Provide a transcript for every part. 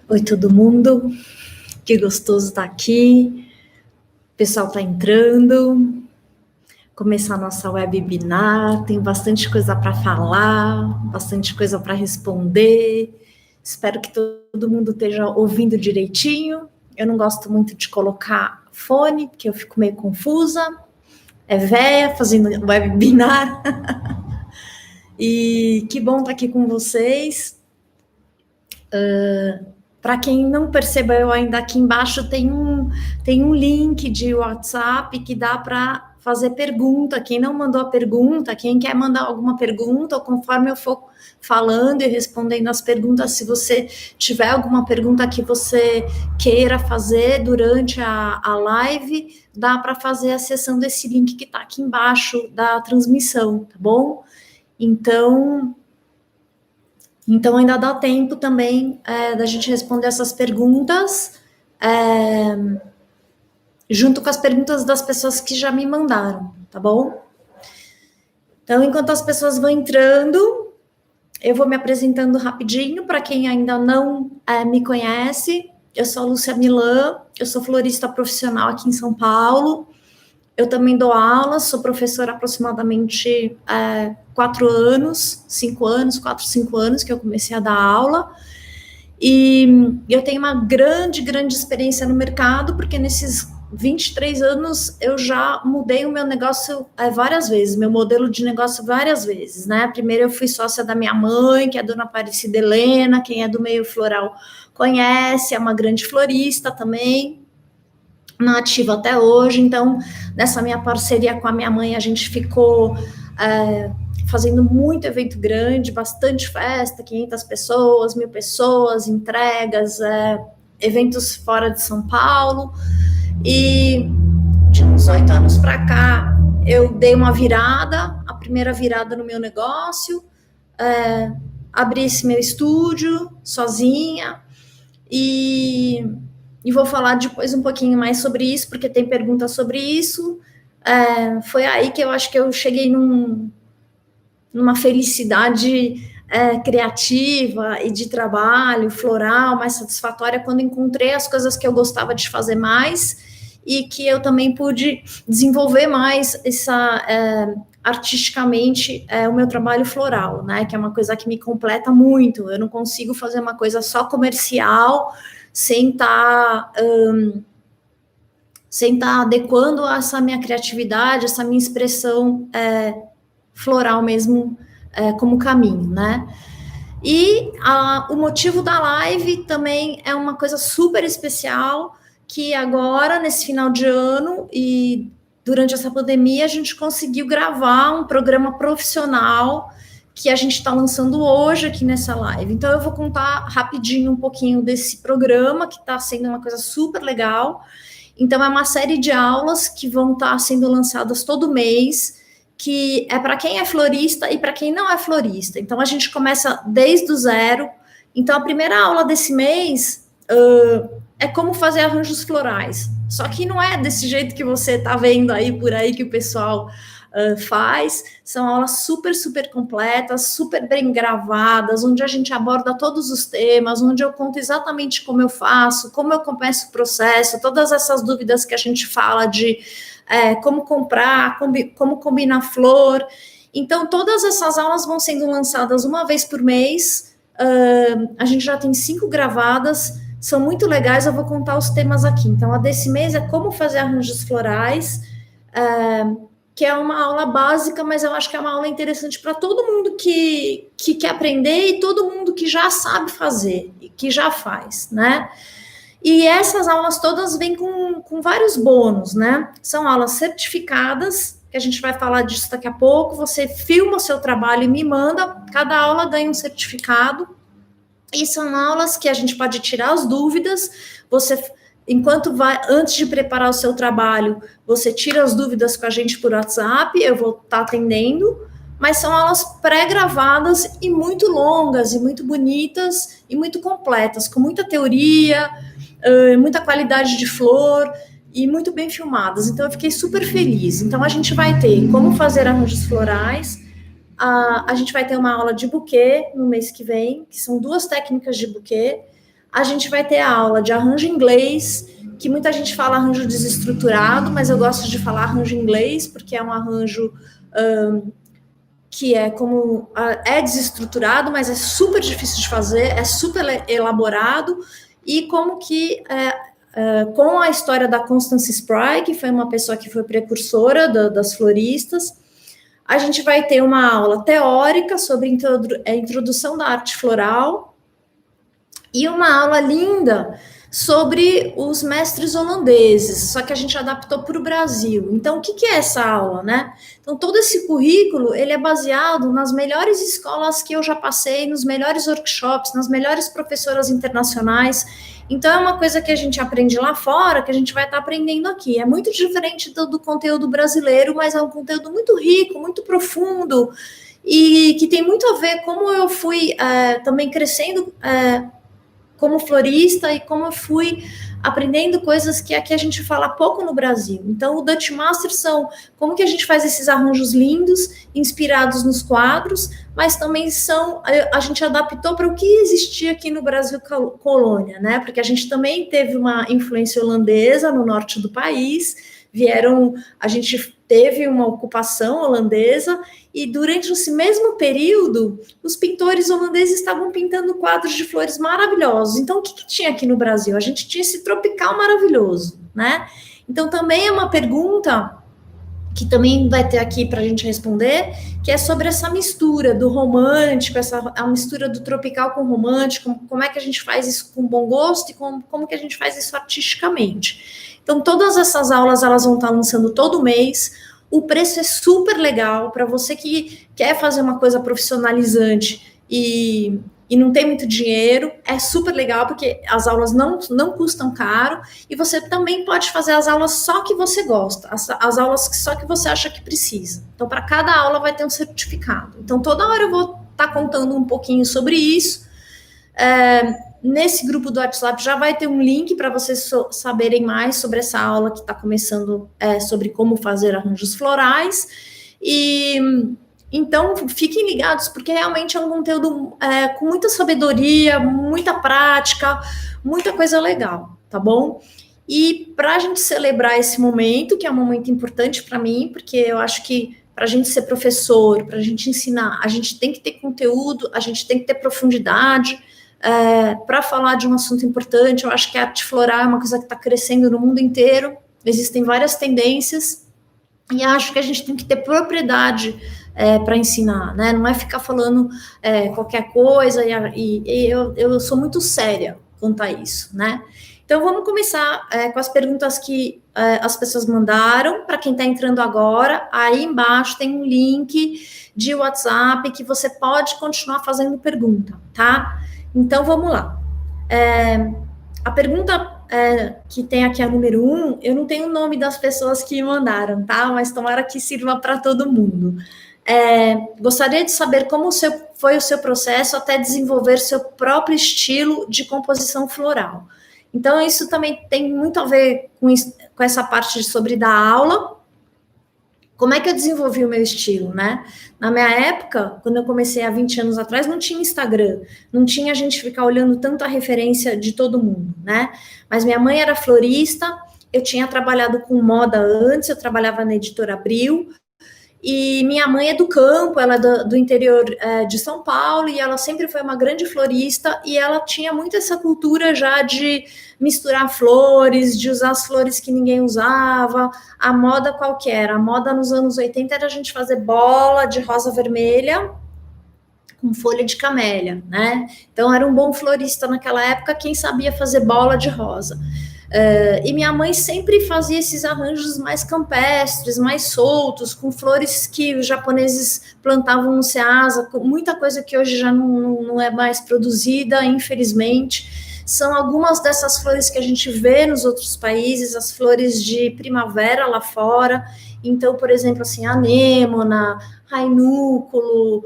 Oi, todo mundo. Que gostoso estar aqui. O pessoal está entrando. Começar a nossa webinar. Tem bastante coisa para falar, bastante coisa para responder. Espero que todo mundo esteja ouvindo direitinho. Eu não gosto muito de colocar fone, porque eu fico meio confusa. É véia fazendo webinar. E que bom estar aqui com vocês. Para quem não percebeu ainda, aqui embaixo tem um link de WhatsApp que dá para fazer pergunta. Quem não mandou a pergunta, quem quer mandar alguma pergunta, ou conforme eu for falando e respondendo as perguntas, se você tiver alguma pergunta que você queira fazer durante a live, dá para fazer acessando esse link que está aqui embaixo da transmissão, tá bom? Então ainda dá tempo também da gente responder essas perguntas, junto com as perguntas das pessoas que já me mandaram, tá bom? Então, enquanto as pessoas vão entrando, eu vou me apresentando rapidinho, para quem ainda não me conhece. Eu sou a Lúcia Milan, eu sou florista profissional aqui em São Paulo. Eu também dou aula, sou professora há aproximadamente 4 anos, 5 anos, 4, 5 anos que eu comecei a dar aula. E eu tenho uma grande experiência no mercado, porque nesses 23 anos eu já mudei o meu negócio várias vezes, meu modelo de negócio várias vezes, né? Primeiro eu fui sócia da minha mãe, que é a dona Aparecida Helena, quem é do meio floral conhece, é uma grande florista também, nativa até hoje. Então, nessa minha parceria com a minha mãe, a gente ficou fazendo muito evento grande, bastante festa, 500 pessoas, 1.000 pessoas, entregas, eventos fora de São Paulo. E de uns 8 anos para cá, eu dei uma virada, a primeira virada no meu negócio, abri esse meu estúdio sozinha, e vou falar depois um pouquinho mais sobre isso, porque tem perguntas sobre isso. Foi aí que eu acho que eu cheguei numa felicidade criativa e de trabalho floral mais satisfatória, quando encontrei as coisas que eu gostava de fazer mais, e que eu também pude desenvolver mais artisticamente o meu trabalho floral, né, que é uma coisa que me completa muito. Eu não consigo fazer uma coisa só comercial sem estar adequando essa minha criatividade, essa minha expressão floral mesmo como caminho, né? E o motivo da live também é uma coisa super especial, que agora, nesse final de ano e durante essa pandemia, a gente conseguiu gravar um programa profissional que a gente está lançando hoje aqui nessa live. Então, eu vou contar rapidinho um pouquinho desse programa, que está sendo uma coisa super legal. Então, é uma série de aulas que vão estar sendo lançadas todo mês, que é para quem é florista e para quem não é florista. Então, a gente começa desde o zero. Então, a primeira aula desse mês é como fazer arranjos florais. Só que não é desse jeito que você está vendo aí por aí que o pessoal faz. São aulas super completas, super bem gravadas, onde a gente aborda todos os temas, onde eu conto exatamente como eu faço, como eu começo o processo, todas essas dúvidas que a gente fala de como comprar, como combinar flor. Então, todas essas aulas vão sendo lançadas uma vez por mês. A gente já tem 5 gravadas, são muito legais. Eu vou contar os temas aqui. Então, a desse mês é como fazer arranjos florais, que é uma aula básica, mas eu acho que é uma aula interessante para todo mundo que quer aprender e todo mundo que já sabe fazer e que já faz, né? E essas aulas todas vêm com vários bônus, né? São aulas certificadas, que a gente vai falar disso daqui a pouco. Você filma o seu trabalho e me manda, cada aula ganha um certificado. E são aulas que a gente pode tirar as dúvidas. Você, antes de preparar o seu trabalho, você tira as dúvidas com a gente por WhatsApp, eu vou estar atendendo. mas são aulas pré-gravadas e muito longas, e muito bonitas, e muito completas, com muita teoria, muita qualidade de flor, e muito bem filmadas. Então, eu fiquei super feliz. Então, a gente vai ter como fazer arranjos florais, a gente vai ter uma aula de buquê no mês que vem, que são 2 técnicas de buquê. A gente vai ter a aula de arranjo inglês, que muita gente fala arranjo desestruturado, mas eu gosto de falar arranjo inglês, porque é um arranjo que é desestruturado, mas é super difícil de fazer, é super elaborado, e como que com a história da Constance Spry, que foi uma pessoa que foi precursora das floristas, a gente vai ter uma aula teórica sobre a introdução da arte floral e uma aula linda sobre os mestres holandeses, só que a gente adaptou para o Brasil. Então, o que é essa aula, né? Então, todo esse currículo, ele é baseado nas melhores escolas que eu já passei, nos melhores workshops, nas melhores professoras internacionais. Então, é uma coisa que a gente aprende lá fora, que a gente vai estar aprendendo aqui. É muito diferente do conteúdo brasileiro, mas é um conteúdo muito rico, muito profundo, e que tem muito a ver como eu fui também crescendo como florista e como eu fui aprendendo coisas que aqui a gente fala pouco no Brasil. Então, o Dutch Master são como que a gente faz esses arranjos lindos, inspirados nos quadros, mas também a gente adaptou para o que existia aqui no Brasil colônia, né? Porque a gente também teve uma influência holandesa no norte do país, a gente teve uma ocupação holandesa, e durante esse mesmo período, os pintores holandeses estavam pintando quadros de flores maravilhosos. Então, o que tinha aqui no Brasil? A gente tinha esse tropical maravilhoso, né? Então, também é uma pergunta que também vai ter aqui para a gente responder, que é sobre essa mistura do romântico, a mistura do tropical com o romântico, como é que a gente faz isso com bom gosto e como que a gente faz isso artisticamente. Então, todas essas aulas, elas vão estar lançando todo mês. O preço é super legal para você que quer fazer uma coisa profissionalizante e não tem muito dinheiro, é super legal, porque as aulas não custam caro, e você também pode fazer as aulas só que você gosta, as aulas só que você acha que precisa. Então, para cada aula vai ter um certificado. Então, toda hora eu vou estar contando um pouquinho sobre isso. Nesse grupo do WhatsApp já vai ter um link para vocês saberem mais sobre essa aula que está começando, sobre como fazer arranjos florais. E então fiquem ligados, porque realmente é um conteúdo com muita sabedoria, muita prática, muita coisa legal, tá bom? E para a gente celebrar esse momento, que é um momento importante para mim, porque eu acho que para a gente ser professor, para a gente ensinar, a gente tem que ter conteúdo, a gente tem que ter profundidade. Para falar de um assunto importante, eu acho que a arte floral é uma coisa que está crescendo no mundo inteiro, existem várias tendências, e acho que a gente tem que ter propriedade para ensinar, né? Não é ficar falando qualquer coisa, e eu sou muito séria quanto a isso, né? Então, vamos começar com as perguntas que as pessoas mandaram. Para quem está entrando agora, aí embaixo tem um link de WhatsApp que você pode continuar fazendo pergunta, tá? Então, vamos lá. A pergunta que tem aqui, a número 1, eu não tenho o nome das pessoas que mandaram, tá? Mas tomara que sirva para todo mundo. Gostaria de saber como foi o seu processo até desenvolver seu próprio estilo de composição floral. Então, isso também tem muito a ver com essa parte sobre dar aula. Como é que eu desenvolvi o meu estilo, né? Na minha época, quando eu comecei há 20 anos atrás, não tinha Instagram, não tinha a gente ficar olhando tanta referência de todo mundo, né? Mas minha mãe era florista, eu tinha trabalhado com moda antes, eu trabalhava na Editora Abril, e minha mãe é do campo, ela é do interior de São Paulo, e ela sempre foi uma grande florista, e ela tinha muito essa cultura já de misturar flores, de usar as flores que ninguém usava, a moda qualquer. A moda nos anos 80 era a gente fazer bola de rosa vermelha com folha de camélia, né? Então, era um bom florista naquela época quem sabia fazer bola de rosa. E minha mãe sempre fazia esses arranjos mais campestres, mais soltos, com flores que os japoneses plantavam no Ceasa, com muita coisa que hoje já não é mais produzida, infelizmente. São algumas dessas flores que a gente vê nos outros países, as flores de primavera lá fora, Então, por exemplo, assim, anêmona, rainúculo,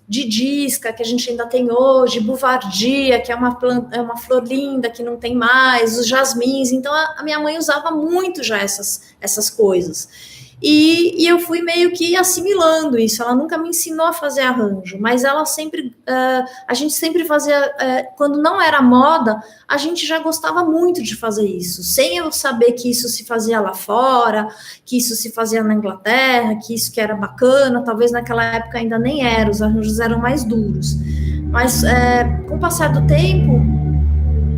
didisca, que a gente ainda tem hoje, buvardia, que é uma flor linda que não tem mais, os jasmins. Então, a minha mãe usava muito já essas coisas. E eu fui meio que assimilando isso. Ela nunca me ensinou a fazer arranjo, mas ela sempre, a gente sempre fazia, quando não era moda, a gente já gostava muito de fazer isso, sem eu saber que isso se fazia lá fora, que isso se fazia na Inglaterra, que isso que era bacana. Talvez naquela época ainda nem era, os arranjos eram mais duros. Mas com o passar do tempo,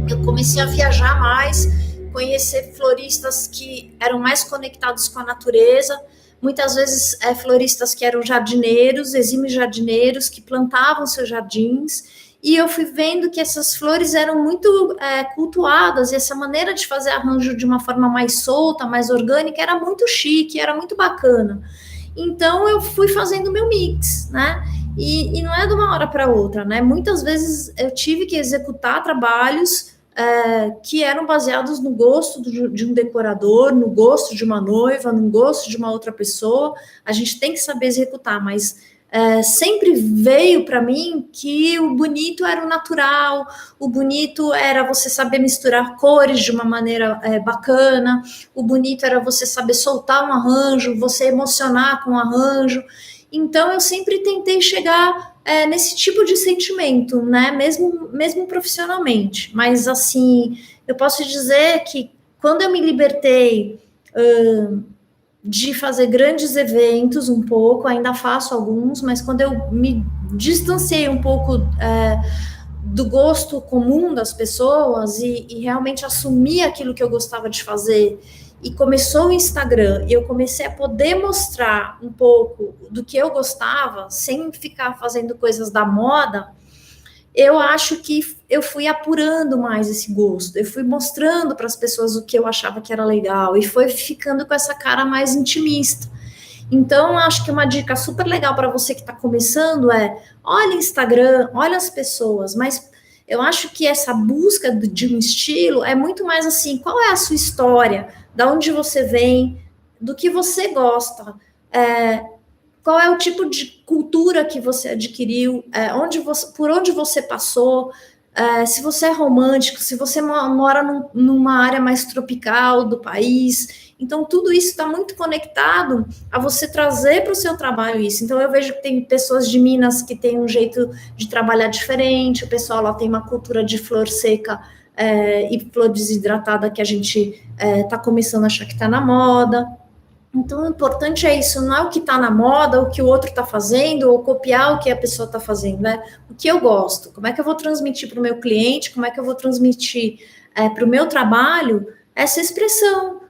eu comecei a viajar mais, conhecer floristas que eram mais conectados com a natureza, muitas vezes floristas que eram jardineiros, exímios jardineiros, que plantavam seus jardins, e eu fui vendo que essas flores eram muito cultuadas, e essa maneira de fazer arranjo de uma forma mais solta, mais orgânica, era muito chique, era muito bacana. Então eu fui fazendo meu mix, né? E não é de uma hora para outra, né? Muitas vezes eu tive que executar trabalhos que eram baseados no gosto de um decorador, no gosto de uma noiva, no gosto de uma outra pessoa. A gente tem que saber executar, mas sempre veio para mim que o bonito era o natural, o bonito era você saber misturar cores de uma maneira bacana, o bonito era você saber soltar um arranjo, você emocionar com um arranjo. Então eu sempre tentei chegar nesse tipo de sentimento, né? Mesmo profissionalmente. Mas assim, eu posso dizer que quando eu me libertei de fazer grandes eventos um pouco, ainda faço alguns, mas quando eu me distanciei um pouco do gosto comum das pessoas e realmente assumi aquilo que eu gostava de fazer, e começou o Instagram, e eu comecei a poder mostrar um pouco do que eu gostava, sem ficar fazendo coisas da moda, eu acho que eu fui apurando mais esse gosto, eu fui mostrando para as pessoas o que eu achava que era legal, e foi ficando com essa cara mais intimista. Então, acho que uma dica super legal para você que está começando olha o Instagram, olha as pessoas, mas eu acho que essa busca de um estilo é muito mais assim, qual é a sua história, da onde você vem, do que você gosta, qual é o tipo de cultura que você adquiriu, por onde você passou, se você é romântico, se você mora numa área mais tropical do país. Então, tudo isso está muito conectado a você trazer para o seu trabalho isso. Então, eu vejo que tem pessoas de Minas que têm um jeito de trabalhar diferente, o pessoal lá tem uma cultura de flor seca e flor desidratada que a gente está começando a achar que está na moda. Então, o importante é isso, não é o que está na moda, o que o outro está fazendo, ou copiar o que a pessoa está fazendo, né? O que eu gosto, como é que eu vou transmitir para o meu cliente, como é que eu vou transmitir para o meu trabalho essa expressão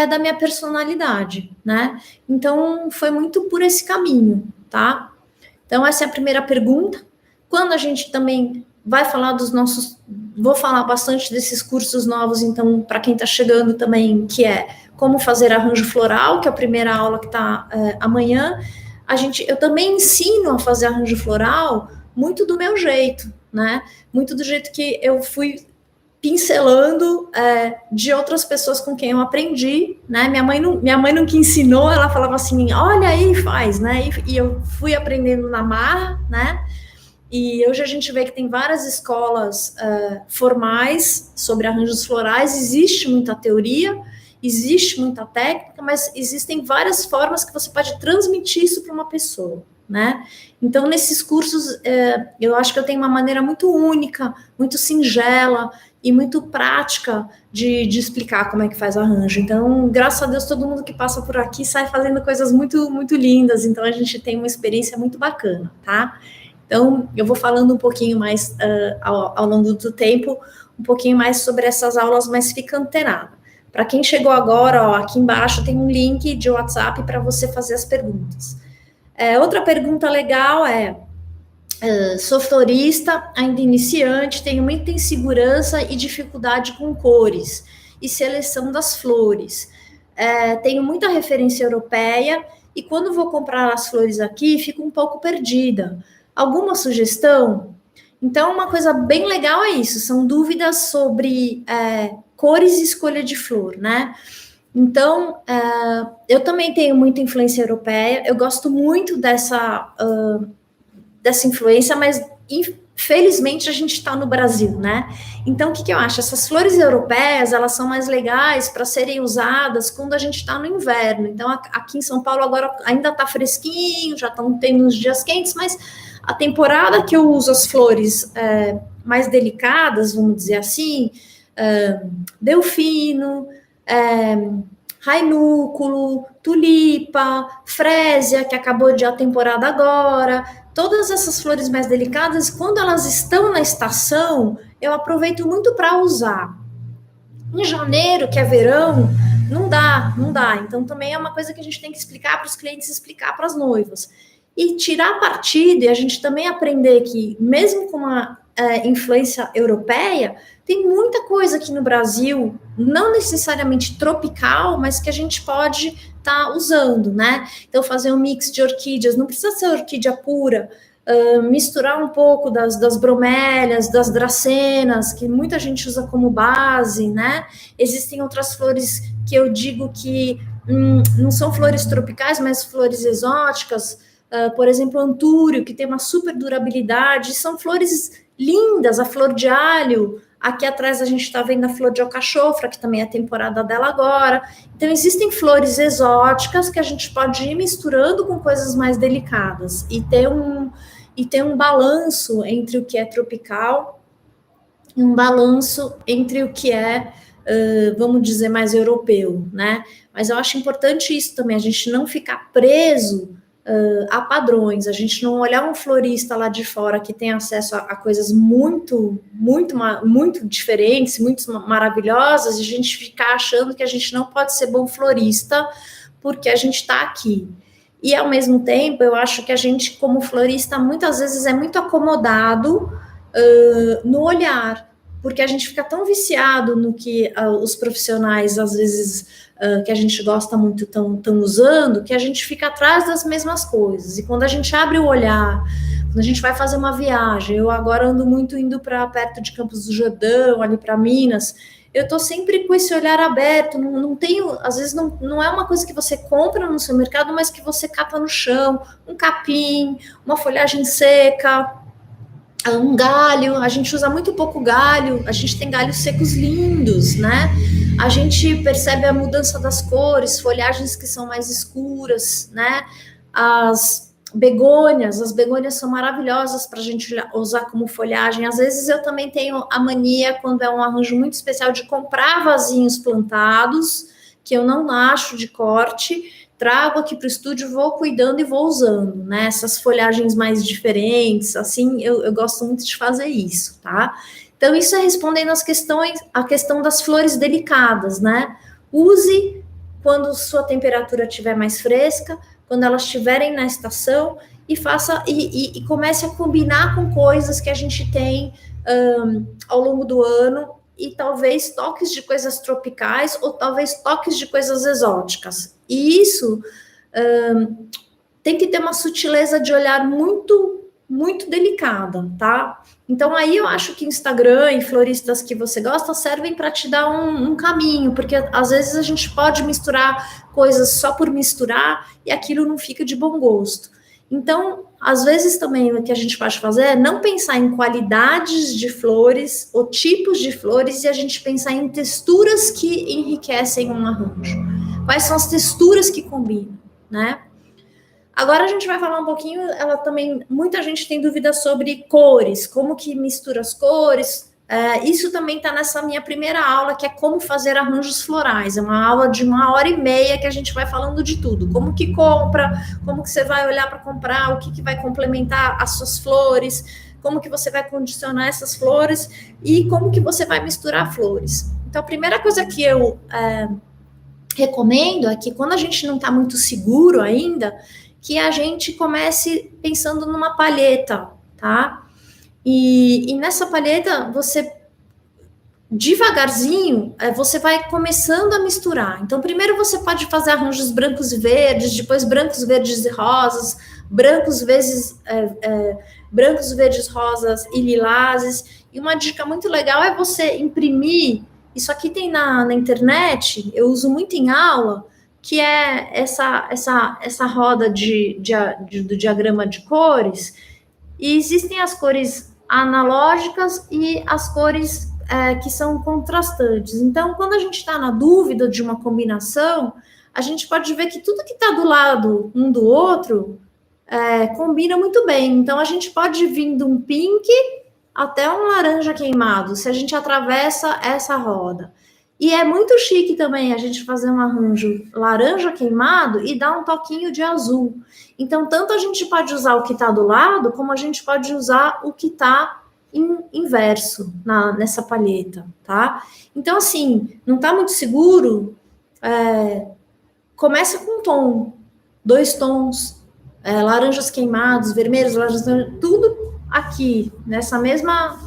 da minha personalidade, né? Então, foi muito por esse caminho, tá? Então, essa é a primeira pergunta. Quando a gente também vai falar dos nossos... Vou falar bastante desses cursos novos, então, para quem está chegando também, que é como fazer arranjo floral, que é a primeira aula que está amanhã. Eu também ensino a fazer arranjo floral muito do meu jeito, né? Muito do jeito que eu fui pincelando de outras pessoas com quem eu aprendi, né? Minha mãe nunca ensinou, ela falava assim, olha aí, faz, né? E eu fui aprendendo na marra, né? E hoje a gente vê que tem várias escolas formais sobre arranjos florais, existe muita teoria, existe muita técnica, mas existem várias formas que você pode transmitir isso para uma pessoa, né? Então, nesses cursos, eu acho que eu tenho uma maneira muito única, muito singela e muito prática de explicar como é que faz arranjo. Então, graças a Deus, todo mundo que passa por aqui sai fazendo coisas muito, muito lindas. Então, a gente tem uma experiência muito bacana, tá? Então, eu vou falando um pouquinho mais ao longo do tempo, um pouquinho mais sobre essas aulas, mas fica antenado. Para quem chegou agora, ó, aqui embaixo tem um link de WhatsApp para você fazer as perguntas. Outra pergunta legal sou florista, ainda iniciante, tenho muita insegurança e dificuldade com cores e seleção das flores. Tenho muita referência europeia e quando vou comprar as flores aqui, fico um pouco perdida. Alguma sugestão? Então, uma coisa bem legal é isso, são dúvidas sobre cores e escolha de flor, né? Então, eu também tenho muita influência europeia, eu gosto muito dessa influência, mas infelizmente a gente está no Brasil, né? Então, o que eu acho? Essas flores europeias, elas são mais legais para serem usadas quando a gente está no inverno. Então, aqui em São Paulo agora ainda está fresquinho, já estão tendo uns dias quentes, mas a temporada que eu uso as flores mais delicadas, vamos dizer assim, delfino, rainúculo, tulipa, frésia, que acabou de a temporada agora, todas essas flores mais delicadas, quando elas estão na estação, eu aproveito muito para usar. Em janeiro, que é verão, não dá. Então também é uma coisa que a gente tem que explicar para os clientes, explicar para as noivas. E tirar partido, e a gente também aprender que, mesmo com uma influência europeia, tem muita coisa aqui no Brasil, não necessariamente tropical, mas que a gente pode estar usando, né? Então, fazer um mix de orquídeas, não precisa ser orquídea pura, misturar um pouco das bromélias, das dracenas, que muita gente usa como base, né? Existem outras flores que eu digo que não são flores tropicais, mas flores exóticas, por exemplo, antúrio, que tem uma super durabilidade, são flores lindas, a flor de alho, aqui atrás a gente está vendo a flor de alcachofra, que também é a temporada dela agora. Então, existem flores exóticas que a gente pode ir misturando com coisas mais delicadas e ter um balanço entre o que é tropical e um balanço entre o que é, vamos dizer, mais europeu, né? Mas eu acho importante isso também, a gente não ficar preso a padrões, a gente não olhar um florista lá de fora que tem acesso a coisas muito diferentes, muito maravilhosas, e a gente ficar achando que a gente não pode ser bom florista porque a gente está aqui. E, ao mesmo tempo, eu acho que a gente, como florista, muitas vezes é muito acomodado no olhar, porque a gente fica tão viciado no que os profissionais, às vezes, que a gente gosta muito estão usando, que a gente fica atrás das mesmas coisas. E quando a gente abre o olhar, quando a gente vai fazer uma viagem, eu agora ando muito indo para perto de Campos do Jordão, ali para Minas, eu estou sempre com esse olhar aberto, não tenho, às vezes não é uma coisa que você compra no seu mercado, mas que você cata no chão, um capim, uma folhagem seca, um galho, a gente usa muito pouco galho, a gente tem galhos secos lindos, né? A gente percebe a mudança das cores, folhagens que são mais escuras, né? As begônias são maravilhosas para a gente usar como folhagem. Às vezes eu também tenho a mania, quando é um arranjo muito especial, de comprar vasinhos plantados, que eu não acho de corte, trago aqui para o estúdio, vou cuidando e vou usando, né? Essas folhagens mais diferentes, assim, eu gosto muito de fazer isso, tá? Então, isso é respondendo a questão das flores delicadas, né? Use quando sua temperatura estiver mais fresca, quando elas estiverem na estação, e faça e comece a combinar com coisas que a gente tem ao longo do ano, e talvez toques de coisas tropicais ou talvez toques de coisas exóticas. E isso tem que ter uma sutileza de olhar muito, muito delicada, tá? Então, aí eu acho que Instagram e floristas que você gosta servem para te dar um caminho, porque às vezes a gente pode misturar coisas só por misturar e aquilo não fica de bom gosto. Então, às vezes também o que a gente pode fazer é não pensar em qualidades de flores ou tipos de flores e a gente pensar em texturas que enriquecem um arranjo. Quais são as texturas que combinam, né? Agora a gente vai falar um pouquinho, muita gente tem dúvidas sobre cores, como que mistura as cores. Isso também está nessa minha primeira aula, que é como fazer arranjos florais. É uma aula de 1h30 que a gente vai falando de tudo. Como que compra, como que você vai olhar para comprar, o que vai complementar as suas flores, como que você vai condicionar essas flores e como que você vai misturar flores. Então, a primeira coisa que eu recomendo é que quando a gente não está muito seguro ainda, que a gente comece pensando numa palheta, tá? E nessa palheta, você, devagarzinho, você vai começando a misturar. Então, primeiro você pode fazer arranjos brancos e verdes, depois brancos, verdes e rosas, brancos, verdes, rosas e lilazes. E uma dica muito legal é você imprimir Isso aqui tem na internet, eu uso muito em aula, que é essa roda do diagrama de cores, e existem as cores analógicas e as cores que são contrastantes. Então, quando a gente está na dúvida de uma combinação, a gente pode ver que tudo que está do lado um do outro combina muito bem. Então, a gente pode vir de um pink até um laranja queimado, se a gente atravessa essa roda. E é muito chique também a gente fazer um arranjo laranja queimado e dar um toquinho de azul. Então, tanto a gente pode usar o que está do lado, como a gente pode usar o que está inverso nessa palheta, tá? Então, assim, não está muito seguro, começa com um tom, 2 tons, laranjas queimados, vermelhos, laranjas, tudo aqui, nessa mesma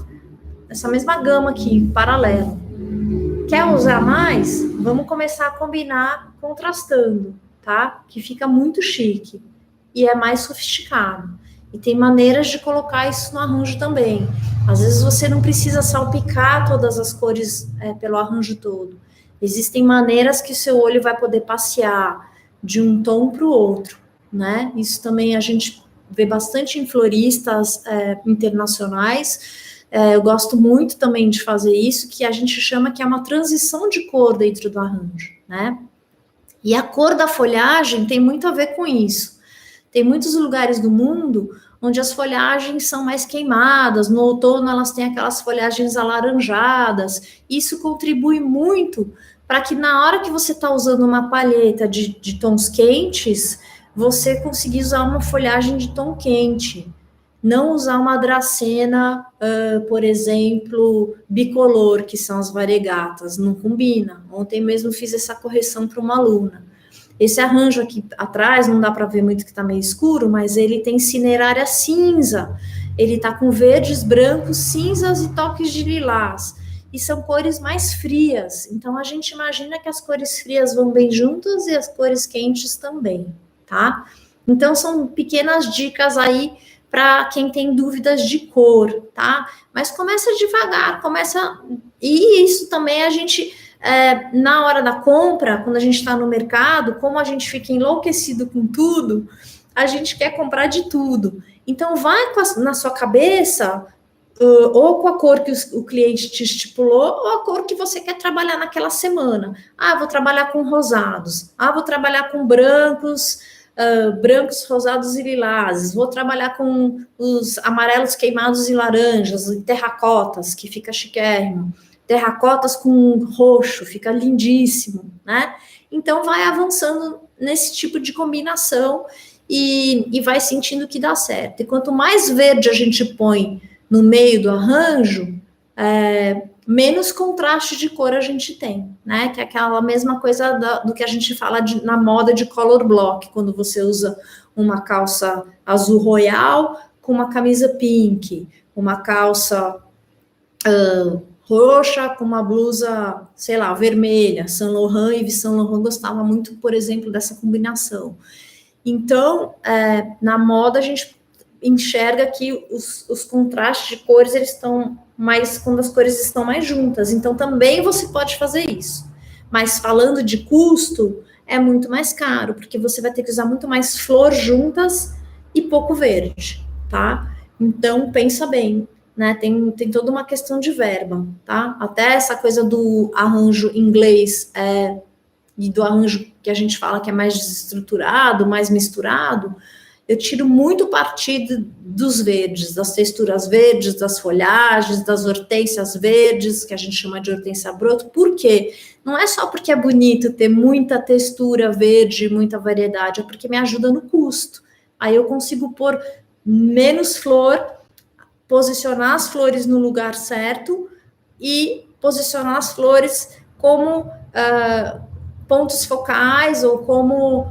gama aqui, paralelo. Quer usar mais? Vamos começar a combinar contrastando, tá? Que fica muito chique e é mais sofisticado. E tem maneiras de colocar isso no arranjo também. Às vezes você não precisa salpicar todas as cores pelo arranjo todo. Existem maneiras que o seu olho vai poder passear de um tom para o outro, né? Isso também a gente vê bastante em floristas internacionais. Eu gosto muito também de fazer isso, que a gente chama que é uma transição de cor dentro do arranjo, né? E a cor da folhagem tem muito a ver com isso. Tem muitos lugares do mundo onde as folhagens são mais queimadas, no outono elas têm aquelas folhagens alaranjadas. Isso contribui muito para que na hora que você está usando uma palheta de tons quentes, você conseguir usar uma folhagem de tom quente. Não usar uma dracena, por exemplo, bicolor, que são as variegatas, não combina. Ontem mesmo fiz essa correção para uma aluna. Esse arranjo aqui atrás, não dá para ver muito que está meio escuro, mas ele tem cinerária cinza, ele está com verdes, brancos, cinzas e toques de lilás. E são cores mais frias, então a gente imagina que as cores frias vão bem juntas e as cores quentes também, tá? Então são pequenas dicas aí para quem tem dúvidas de cor, tá? Mas começa devagar, e isso também a gente, na hora da compra, quando a gente está no mercado, como a gente fica enlouquecido com tudo, a gente quer comprar de tudo. Então, vai na sua cabeça, ou com a cor que o cliente te estipulou, ou a cor que você quer trabalhar naquela semana. Vou trabalhar com rosados. Vou trabalhar com brancos, rosados e lilazes, vou trabalhar com os amarelos queimados e laranjas, e terracotas, que fica chiquérrimo, terracotas com roxo, fica lindíssimo, né? Então vai avançando nesse tipo de combinação e vai sentindo que dá certo. E quanto mais verde a gente põe no meio do arranjo, menos contraste de cor a gente tem, né? Que é aquela mesma coisa do que a gente fala na moda de color block, quando você usa uma calça azul royal com uma camisa pink, uma calça roxa com uma blusa, sei lá, vermelha. Saint Laurent e Yves Saint Laurent gostava muito, por exemplo, dessa combinação. Então, na moda a gente enxerga que os contrastes de cores, eles estão mais quando as cores estão mais juntas. Então, também você pode fazer isso. Mas falando de custo, é muito mais caro, porque você vai ter que usar muito mais flor juntas e pouco verde, tá? Então, pensa bem, né? Tem toda uma questão de verba, tá? Até essa coisa do arranjo inglês e do arranjo que a gente fala que é mais desestruturado, mais misturado, eu tiro muito partido dos verdes, das texturas verdes, das folhagens, das hortênsias verdes, que a gente chama de hortênsia broto. Por quê? Não é só porque é bonito ter muita textura verde, muita variedade, é porque me ajuda no custo. Aí eu consigo pôr menos flor, posicionar as flores no lugar certo e posicionar as flores como pontos focais, ou como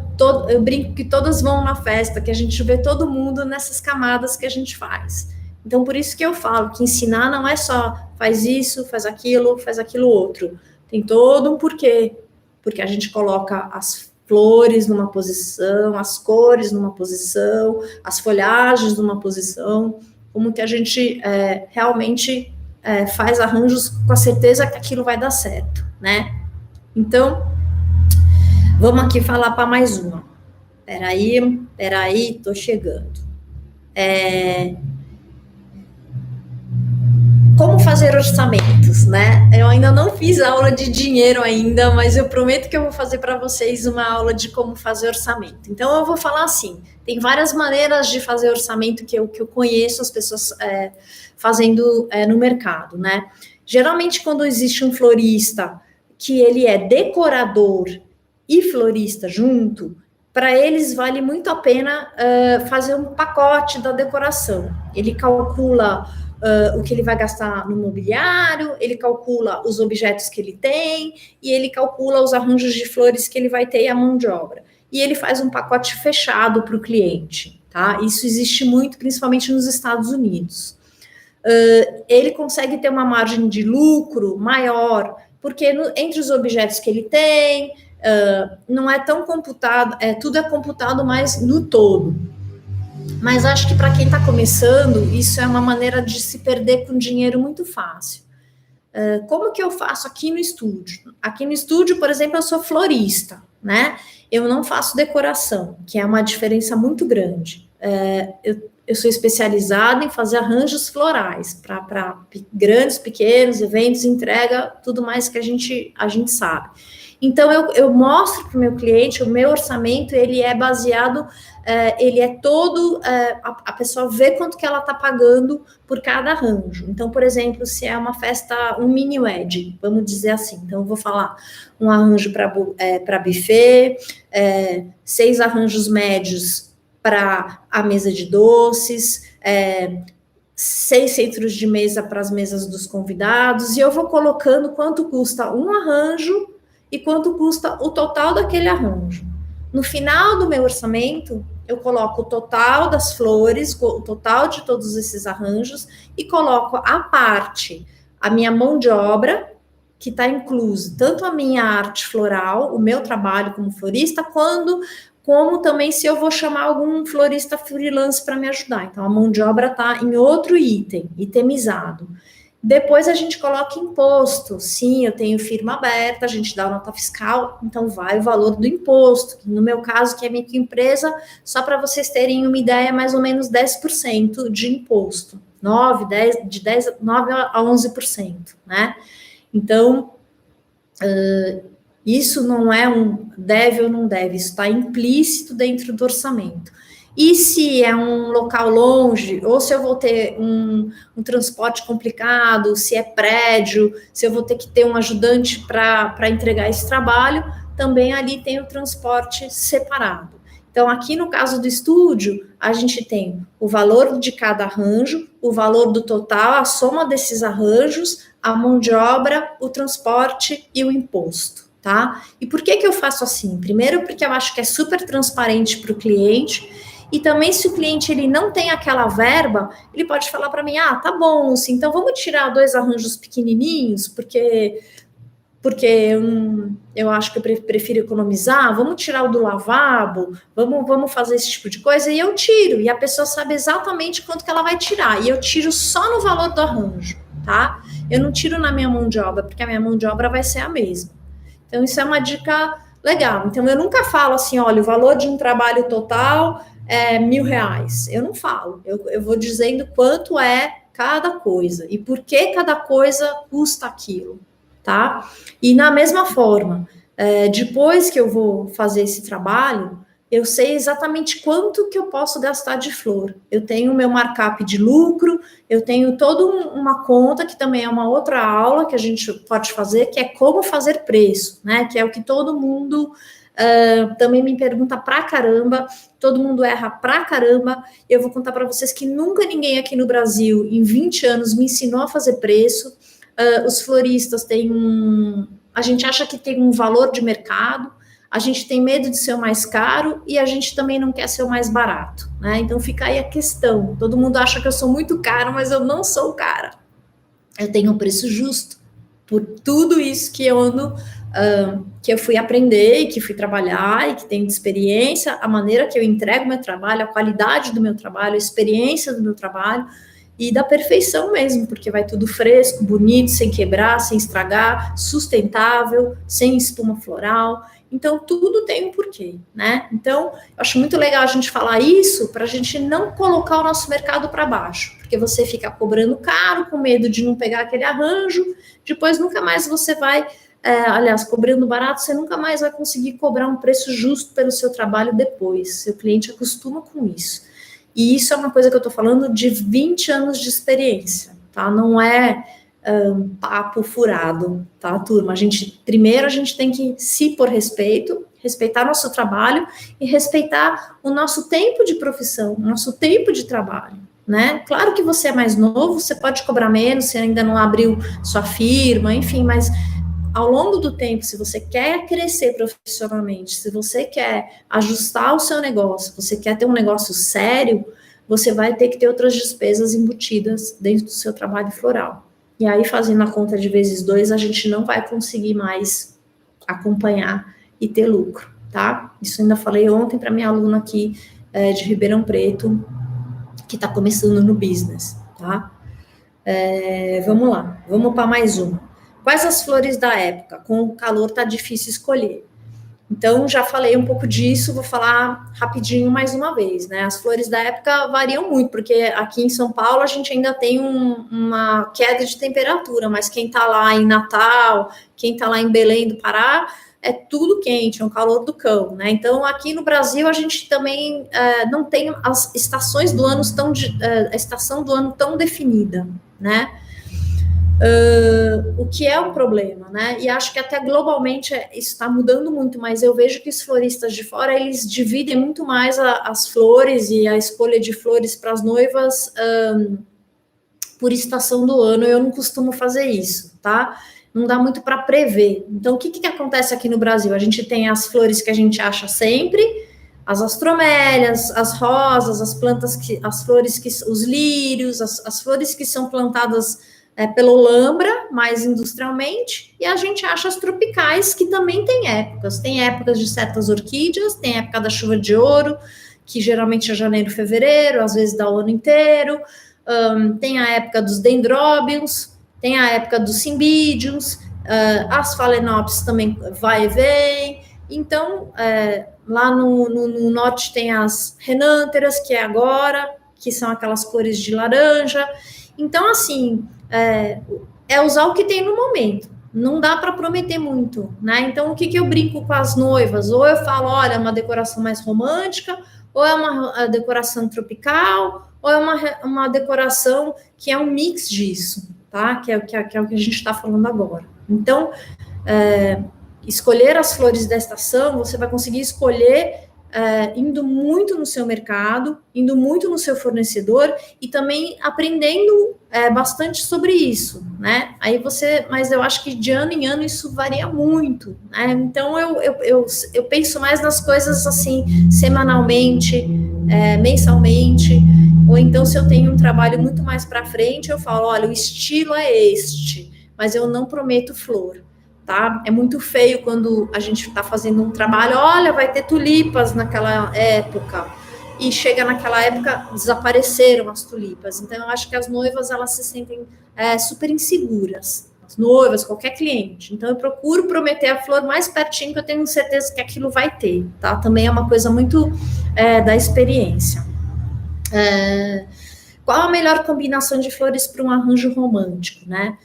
eu brinco que todas vão na festa, que a gente vê todo mundo nessas camadas que a gente faz. Então, por isso que eu falo que ensinar não é só faz isso, faz aquilo outro. Tem todo um porquê. Porque a gente coloca as flores numa posição, as cores numa posição, as folhagens numa posição, como que a gente realmente faz arranjos com a certeza que aquilo vai dar certo, né? Então, vamos aqui falar para mais uma. Peraí, tô chegando. Como fazer orçamentos, né? Eu ainda não fiz aula de dinheiro ainda, mas eu prometo que eu vou fazer para vocês uma aula de como fazer orçamento. Então, eu vou falar assim, tem várias maneiras de fazer orçamento que eu conheço as pessoas fazendo no mercado, né? Geralmente, quando existe um florista que ele é decorador e florista junto, para eles vale muito a pena fazer um pacote da decoração. Ele calcula o que ele vai gastar no mobiliário, ele calcula os objetos que ele tem e ele calcula os arranjos de flores que ele vai ter e a mão de obra. E ele faz um pacote fechado para o cliente, tá? Isso existe muito, principalmente nos Estados Unidos. Ele consegue ter uma margem de lucro maior, porque entre os objetos que ele tem, não é tão computado, tudo é computado mais no todo. Mas acho que para quem está começando, isso é uma maneira de se perder com dinheiro muito fácil. Como que eu faço aqui no estúdio? Aqui no estúdio, por exemplo, eu sou florista, né? Eu não faço decoração, que é uma diferença muito grande. Eu sou especializada em fazer arranjos florais para grandes, pequenos, eventos, entrega, tudo mais que a gente sabe. Então, eu mostro para o meu cliente, o meu orçamento, ele é baseado, ele é todo, a pessoa vê quanto que ela está pagando por cada arranjo. Então, por exemplo, se é uma festa, um mini wedding, vamos dizer assim, então eu vou falar um arranjo para buffet, 6 arranjos médios para a mesa de doces, 6 centros de mesa para as mesas dos convidados, e eu vou colocando quanto custa um arranjo e quanto custa o total daquele arranjo. No final do meu orçamento, eu coloco o total das flores, o total de todos esses arranjos, e coloco à parte a minha mão de obra, que está incluso tanto a minha arte floral, o meu trabalho como florista, como também se eu vou chamar algum florista freelance para me ajudar. Então, a mão de obra está em outro item, itemizado. Depois a gente coloca imposto. Sim, eu tenho firma aberta, a gente dá nota fiscal, então vai o valor do imposto. No meu caso, que é microempresa, só para vocês terem uma ideia, mais ou menos 10% de imposto. 9 a 11%, né? Então, isso não é um deve ou não deve, isso está implícito dentro do orçamento. E se é um local longe, ou se eu vou ter um transporte complicado, se é prédio, se eu vou ter que ter um ajudante para entregar esse trabalho, também ali tem o transporte separado. Então, aqui no caso do estúdio, a gente tem o valor de cada arranjo, o valor do total, a soma desses arranjos, a mão de obra, o transporte e o imposto, tá? E por que eu faço assim? Primeiro, porque eu acho que é super transparente para o cliente. E também, se o cliente ele não tem aquela verba, ele pode falar para mim, tá bom, assim, então vamos tirar 2 arranjos pequenininhos, porque eu acho que eu prefiro economizar, vamos tirar o do lavabo, vamos fazer esse tipo de coisa, e eu tiro, e a pessoa sabe exatamente quanto que ela vai tirar, e eu tiro só no valor do arranjo, tá? Eu não tiro na minha mão de obra, porque a minha mão de obra vai ser a mesma. Então, isso é uma dica legal. Então, eu nunca falo assim, olha, o valor de um trabalho total é R$1.000. Eu não falo. Eu vou dizendo quanto é cada coisa e por que cada coisa custa aquilo, tá? E na mesma forma, depois que eu vou fazer esse trabalho, eu sei exatamente quanto que eu posso gastar de flor. Eu tenho o meu markup de lucro, eu tenho toda uma conta, que também é uma outra aula que a gente pode fazer, que é como fazer preço, né? Que é o que todo mundo também me pergunta pra caramba, todo mundo erra pra caramba. Eu vou contar para vocês que nunca ninguém aqui no Brasil, em 20 anos, me ensinou a fazer preço. Os floristas têm a gente acha que tem um valor de mercado, a gente tem medo de ser o mais caro e a gente também não quer ser o mais barato, né? Então fica aí a questão. Todo mundo acha que eu sou muito caro, mas eu não sou cara. Eu tenho um preço justo por tudo isso que eu ando, que eu fui aprender e que fui trabalhar e que tenho de experiência, a maneira que eu entrego meu trabalho, a qualidade do meu trabalho, a experiência do meu trabalho. e da perfeição mesmo, porque vai tudo fresco, bonito, sem quebrar, sem estragar, sustentável, sem espuma floral. Então, tudo tem um porquê, né? Então, eu acho muito legal a gente falar isso para a gente não colocar o nosso mercado para baixo, porque você fica cobrando caro, com medo de não pegar aquele arranjo, depois nunca mais você vai, aliás, cobrando barato, você nunca mais vai conseguir cobrar um preço justo pelo seu trabalho depois. Seu cliente acostuma com isso. E isso é uma coisa que eu estou falando de 20 anos de experiência, tá? Não é papo furado, tá, turma? Primeiro a gente tem que se pôr respeito, respeitar nosso trabalho e respeitar o nosso tempo de profissão, o nosso tempo de trabalho, né? Claro que você é mais novo, você pode cobrar menos, você ainda não abriu sua firma, enfim, mas ao longo do tempo, se você quer crescer profissionalmente, se você quer ajustar o seu negócio, você quer ter um negócio sério, você vai ter que ter outras despesas embutidas dentro do seu trabalho floral. E aí, fazendo a conta de vezes 2, a gente não vai conseguir mais acompanhar e ter lucro, tá? Isso ainda falei ontem para minha aluna aqui de Ribeirão Preto, que está começando no business, tá? Vamos lá, vamos para mais uma. Quais as flores da época? Com o calor tá difícil escolher. Então, já falei um pouco disso, vou falar rapidinho mais uma vez, né? As flores da época variam muito, porque aqui em São Paulo a gente ainda tem uma queda de temperatura, mas quem tá lá em Natal, quem tá lá em Belém do Pará, é tudo quente, é um calor do cão, né? Então, aqui no Brasil, a gente também não tem as estações do ano a estação do ano tão definida, né? O que é um problema, né? E acho que até globalmente isso está mudando muito, mas eu vejo que os floristas de fora, eles dividem muito mais as flores e a escolha de flores para as noivas por estação do ano. Eu não costumo fazer isso, tá? Não dá muito para prever. Então, o que acontece aqui no Brasil? A gente tem as flores que a gente acha sempre, as astromélias, as rosas, as plantas, as flores, os lírios, as flores que são plantadas pelo Lambra, mais industrialmente, e a gente acha as tropicais, que também tem épocas. Tem épocas de certas orquídeas, tem época da chuva de ouro, que geralmente é janeiro, fevereiro, às vezes dá o ano inteiro. Tem a época dos dendróbios, tem a época dos cimbídeos, as phalaenopsis também vai e vem. Então, lá no norte tem as renânteras, que é agora, que são aquelas cores de laranja. Então, assim, usar o que tem no momento. Não dá para prometer muito, né? Então, o que eu brinco com as noivas? Ou eu falo, olha, é uma decoração mais romântica, ou é uma decoração tropical, ou é uma decoração que é um mix disso, tá? Que é o que a gente está falando agora. Então, escolher as flores da estação, você vai conseguir escolher indo muito no seu mercado, indo muito no seu fornecedor e também aprendendo bastante sobre isso, né? Mas eu acho que de ano em ano isso varia muito, né? Então eu penso mais nas coisas assim, semanalmente, mensalmente, ou então se eu tenho um trabalho muito mais para frente, eu falo, olha, o estilo é este, mas eu não prometo flor. Tá? É muito feio quando a gente está fazendo um trabalho, olha, vai ter tulipas naquela época, e chega naquela época, desapareceram as tulipas. Então, eu acho que as noivas, elas se sentem super inseguras, as noivas, qualquer cliente. Então, eu procuro prometer a flor mais pertinho, que eu tenho certeza que aquilo vai ter, tá? Também é uma coisa muito da experiência. Qual a melhor combinação de flores para um arranjo romântico, né?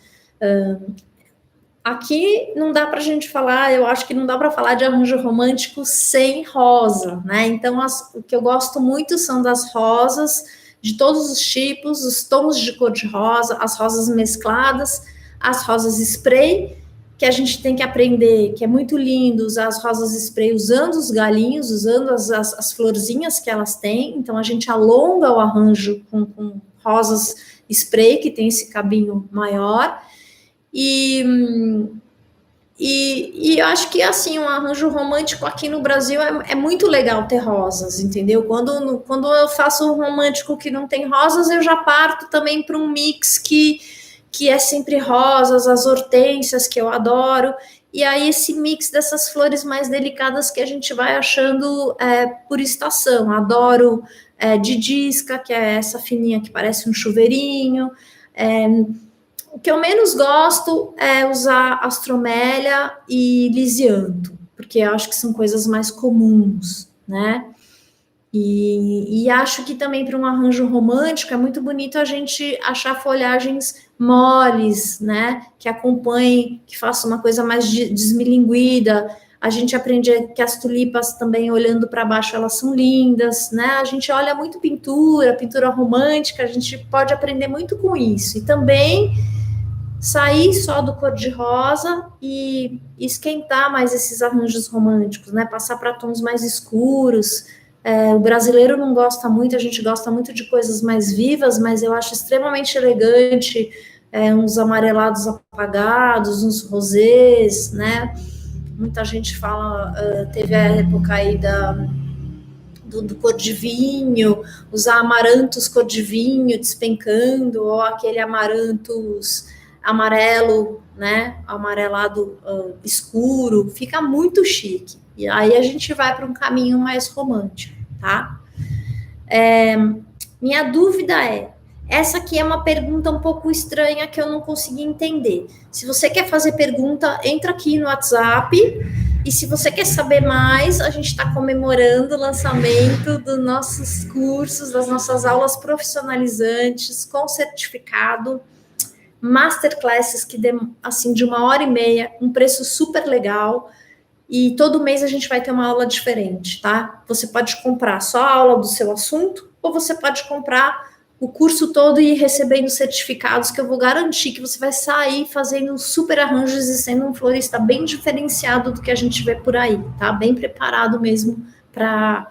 Aqui não dá para a gente falar, eu acho que não dá para falar de arranjo romântico sem rosa, né? Então, o que eu gosto muito são das rosas, de todos os tipos, os tons de cor de rosa, as rosas mescladas, as rosas spray, que a gente tem que aprender, que é muito lindo usar as rosas spray usando os galinhos, usando as florzinhas que elas têm. Então, a gente alonga o arranjo com rosas spray, que tem esse cabinho maior. E eu acho que, assim, um arranjo romântico aqui no Brasil é muito legal ter rosas, entendeu? Quando eu faço um romântico que não tem rosas, eu já parto também para um mix que é sempre rosas, as hortênsias, que eu adoro. e aí esse mix dessas flores mais delicadas que a gente vai achando por estação. Adoro didisca, que é essa fininha que parece um chuveirinho. O que eu menos gosto é usar astromélia e lisianto, porque eu acho que são coisas mais comuns, né? E acho que também para um arranjo romântico é muito bonito a gente achar folhagens moles, né? Que acompanhem, que façam uma coisa mais desmilinguida. A gente aprende que as tulipas também, olhando para baixo, elas são lindas, né? A gente olha muito pintura romântica, a gente pode aprender muito com isso. E também sair só do cor-de-rosa e esquentar mais esses arranjos românticos, né? Passar para tons mais escuros. O brasileiro não gosta muito, a gente gosta muito de coisas mais vivas, mas eu acho extremamente elegante uns amarelados apagados, uns rosés, né? Muita gente fala, teve a época aí do cor de vinho, usar amarantos cor de vinho despencando, ou aquele amarantos amarelo, né? Amarelado escuro, fica muito chique. E aí a gente vai para um caminho mais romântico, tá? Minha dúvida essa aqui é uma pergunta um pouco estranha que eu não consegui entender. Se você quer fazer pergunta, entra aqui no WhatsApp. E se você quer saber mais, a gente está comemorando o lançamento dos nossos cursos, das nossas aulas profissionalizantes com certificado, masterclasses que assim de 1h30, um preço super legal. E todo mês a gente vai ter uma aula diferente, tá? Você pode comprar só a aula do seu assunto, ou você pode comprar o curso todo e ir recebendo certificados que eu vou garantir que você vai sair fazendo super arranjos e sendo um florista bem diferenciado do que a gente vê por aí, tá? Bem preparado mesmo para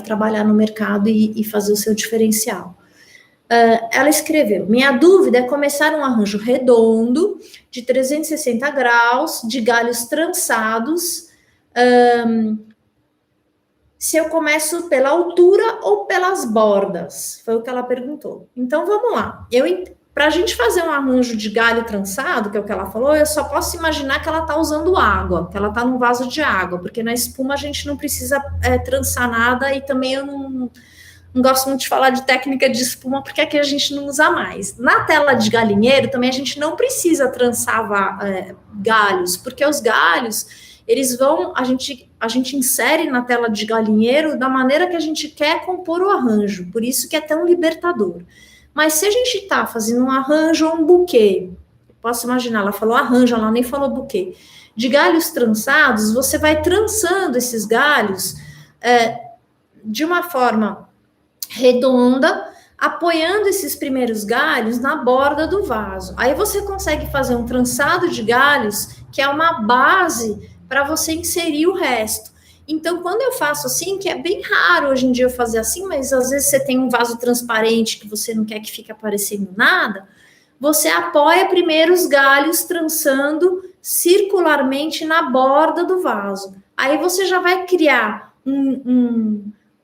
trabalhar no mercado e fazer o seu diferencial. Ela escreveu: minha dúvida é começar um arranjo redondo de 360 graus, de galhos trançados, se eu começo pela altura ou pelas bordas, foi o que ela perguntou. Então, vamos lá. Para a gente fazer um arranjo de galho trançado, que é o que ela falou, eu só posso imaginar que ela está usando água, que ela está num vaso de água, porque na espuma a gente não precisa trançar nada, e também eu não gosto muito de falar de técnica de espuma, porque aqui a gente não usa mais. Na tela de galinheiro, também a gente não precisa trançar galhos, porque os galhos, eles vão, a gente insere na tela de galinheiro da maneira que a gente quer compor o arranjo, por isso que é tão libertador. Mas se a gente está fazendo um arranjo ou um buquê, posso imaginar, ela falou arranjo, ela nem falou buquê, de galhos trançados, você vai trançando esses galhos de uma forma redonda, apoiando esses primeiros galhos na borda do vaso. Aí você consegue fazer um trançado de galhos, que é uma base para você inserir o resto. Então, quando eu faço assim, que é bem raro hoje em dia eu fazer assim, mas às vezes você tem um vaso transparente que você não quer que fique aparecendo nada, você apoia primeiro os galhos trançando circularmente na borda do vaso. Aí você já vai criar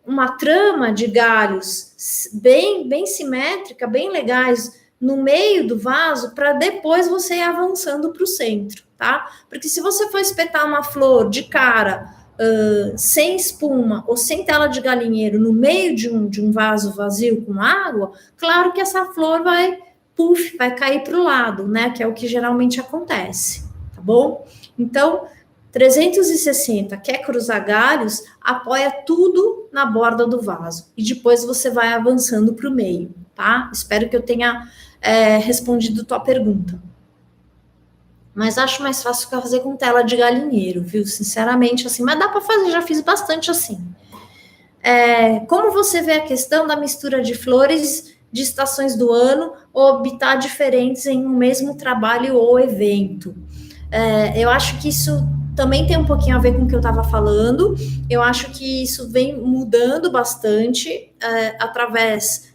uma trama de galhos bem simétrica, bem legais, no meio do vaso, para depois você ir avançando para o centro, tá? Porque se você for espetar uma flor de cara, sem espuma ou sem tela de galinheiro no meio de um vaso vazio com água, claro que essa flor vai cair para o lado, né? Que é o que geralmente acontece, tá bom? Então, 360, quer cruzar galhos, apoia tudo na borda do vaso. E depois você vai avançando para o meio, tá? Espero que eu tenha respondido tua pergunta. Mas acho mais fácil fazer com tela de galinheiro, viu? Sinceramente, assim. Mas dá para fazer, já fiz bastante assim. Como você vê a questão da mistura de flores de estações do ano ou habitat diferentes em um mesmo trabalho ou evento? Eu acho que isso também tem um pouquinho a ver com o que eu estava falando. Eu acho que isso vem mudando bastante através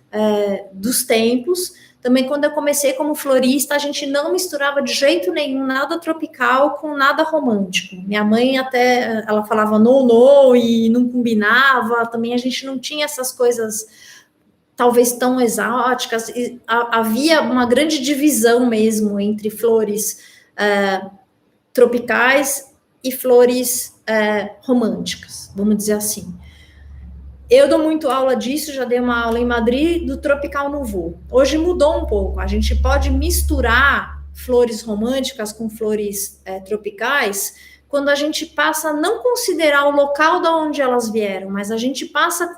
dos tempos. Também, quando eu comecei como florista, a gente não misturava de jeito nenhum nada tropical com nada romântico. Minha mãe até, ela falava no, e não combinava. Também a gente não tinha essas coisas talvez tão exóticas. Havia uma grande divisão mesmo entre flores tropicais e flores românticas, vamos dizer assim. Eu dou muito aula disso, já dei uma aula em Madrid do Tropical Nouveau. Hoje mudou um pouco, a gente pode misturar flores românticas com flores tropicais quando a gente passa a não considerar o local de onde elas vieram, mas a gente passa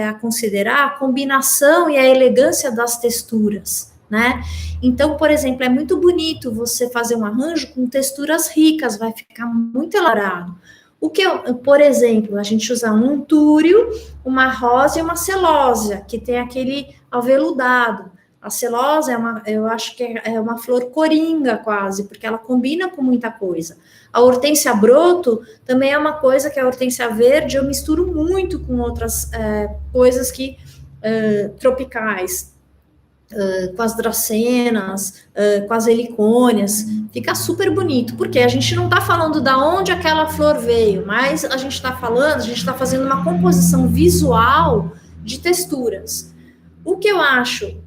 a considerar a combinação e a elegância das texturas, né? Então, por exemplo, é muito bonito você fazer um arranjo com texturas ricas, vai ficar muito elaborado. Por exemplo, a gente usa um antúrio, uma rosa e uma celósia, que tem aquele aveludado. A celósia eu acho que é uma flor coringa quase, porque ela combina com muita coisa. A hortênsia broto também é uma coisa que a hortênsia verde eu misturo muito com outras coisas tropicais. Com as dracenas, com as helicônias, fica super bonito, porque a gente não está falando da onde aquela flor veio, mas a gente está fazendo uma composição visual de texturas. O que eu acho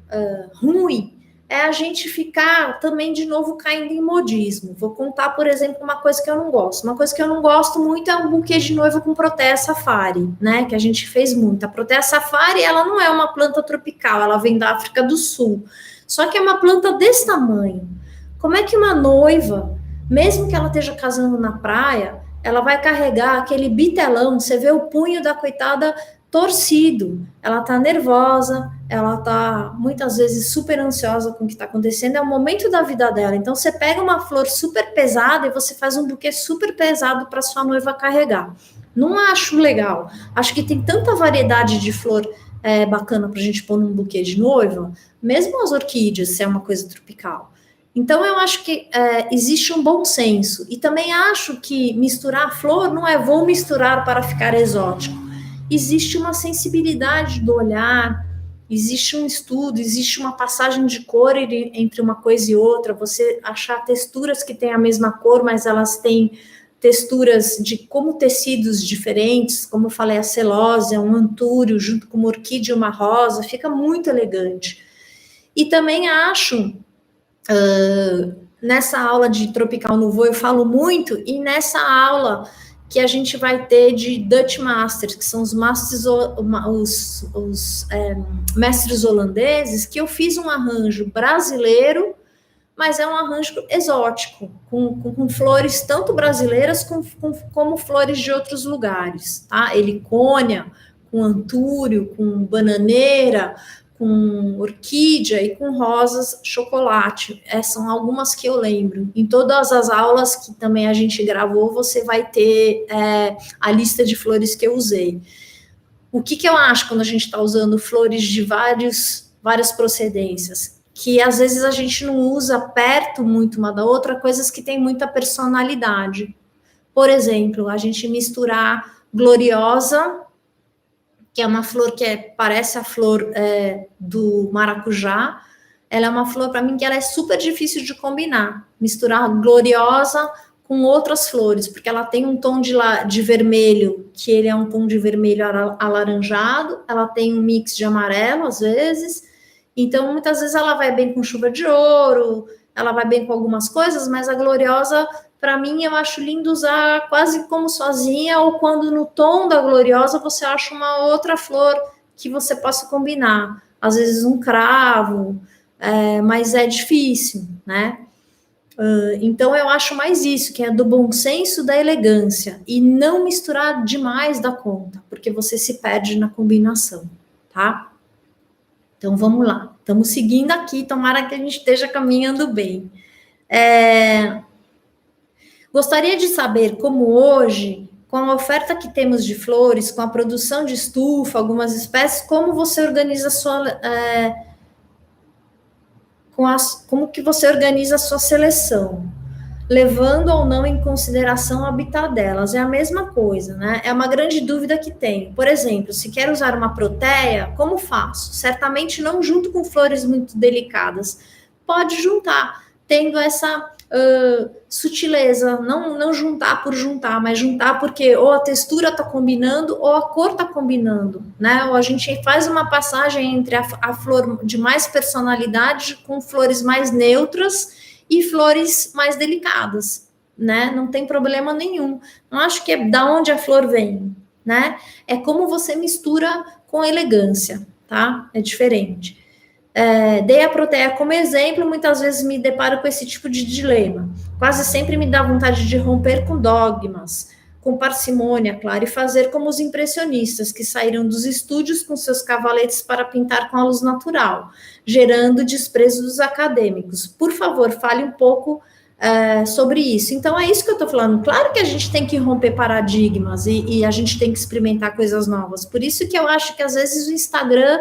ruim é a gente ficar também de novo caindo em modismo. Vou contar, por exemplo, uma coisa que eu não gosto. Uma coisa que eu não gosto muito é um buquê de noiva com Protea safari, né? Que a gente fez muito. A Protea safari, ela não é uma planta tropical, ela vem da África do Sul. Só que é uma planta desse tamanho. Como é que uma noiva, mesmo que ela esteja casando na praia, ela vai carregar aquele bitelão, você vê o punho da coitada torcido, ela tá nervosa, ela tá muitas vezes super ansiosa com o que está acontecendo, é o momento da vida dela. Então você pega uma flor super pesada e você faz um buquê super pesado para sua noiva carregar. Não acho legal. Acho que tem tanta variedade de flor bacana para a gente pôr num buquê de noiva, mesmo as orquídeas, se é uma coisa tropical. Então eu acho que existe um bom senso. E também acho que misturar flor não é vou misturar para ficar exótico. Existe uma sensibilidade do olhar, existe um estudo, existe uma passagem de cor entre uma coisa e outra, você achar texturas que têm a mesma cor, mas elas têm texturas de como tecidos diferentes, como eu falei, a celósia, um antúrio, junto com uma orquídea e uma rosa, fica muito elegante. E também acho, nessa aula de Tropical Nouveau eu falo muito, e nessa aula que a gente vai ter de Dutch Masters, que são os mestres holandeses, que eu fiz um arranjo brasileiro, mas é um arranjo exótico, com flores tanto brasileiras como flores de outros lugares, tá? Helicônia, com antúrio, com bananeira, com orquídea e com rosas chocolate. São algumas que eu lembro. Em todas as aulas que também a gente gravou, você vai ter a lista de flores que eu usei. O que eu acho quando a gente está usando flores de várias procedências? Que às vezes a gente não usa perto muito uma da outra, coisas que têm muita personalidade. Por exemplo, a gente misturar gloriosa, que é uma flor que parece a flor do maracujá. Ela é uma flor, para mim, que ela é super difícil de combinar. Misturar gloriosa com outras flores, porque ela tem um tom de vermelho, que ele é um tom de vermelho alaranjado, ela tem um mix de amarelo, às vezes. Então, muitas vezes ela vai bem com chuva de ouro, ela vai bem com algumas coisas, mas a gloriosa, para mim, eu acho lindo usar quase como sozinha, ou quando no tom da gloriosa você acha uma outra flor que você possa combinar. Às vezes um cravo, mas é difícil, né? Então eu acho mais isso, que é do bom senso, da elegância, e não misturar demais da conta, porque você se perde na combinação, tá? Então vamos lá, estamos seguindo aqui, tomara que a gente esteja caminhando bem. Gostaria de saber como hoje, com a oferta que temos de flores, com a produção de estufa, algumas espécies, como você organiza a sua... como que você organiza a sua seleção, levando ou não em consideração o habitat delas. É a mesma coisa, né? É uma grande dúvida que tenho. Por exemplo, se quero usar uma proteia, como faço? Certamente não junto com flores muito delicadas. Pode juntar, tendo essa sutileza, não juntar por juntar, mas juntar porque ou a textura está combinando ou a cor está combinando, né? Ou a gente faz uma passagem entre a flor de mais personalidade com flores mais neutras e flores mais delicadas, né? Não tem problema nenhum. Não acho que é da onde a flor vem, né? É como você mistura com elegância, tá? É diferente. Dei a proteia como exemplo, muitas vezes me deparo com esse tipo de dilema. Quase sempre me dá vontade de romper com dogmas, com parcimônia, claro, e fazer como os impressionistas que saíram dos estúdios com seus cavaletes para pintar com a luz natural, gerando desprezo dos acadêmicos. Por favor, fale um pouco sobre isso. Então, é isso que eu estou falando. Claro que a gente tem que romper paradigmas e a gente tem que experimentar coisas novas. Por isso que eu acho que, às vezes, o Instagram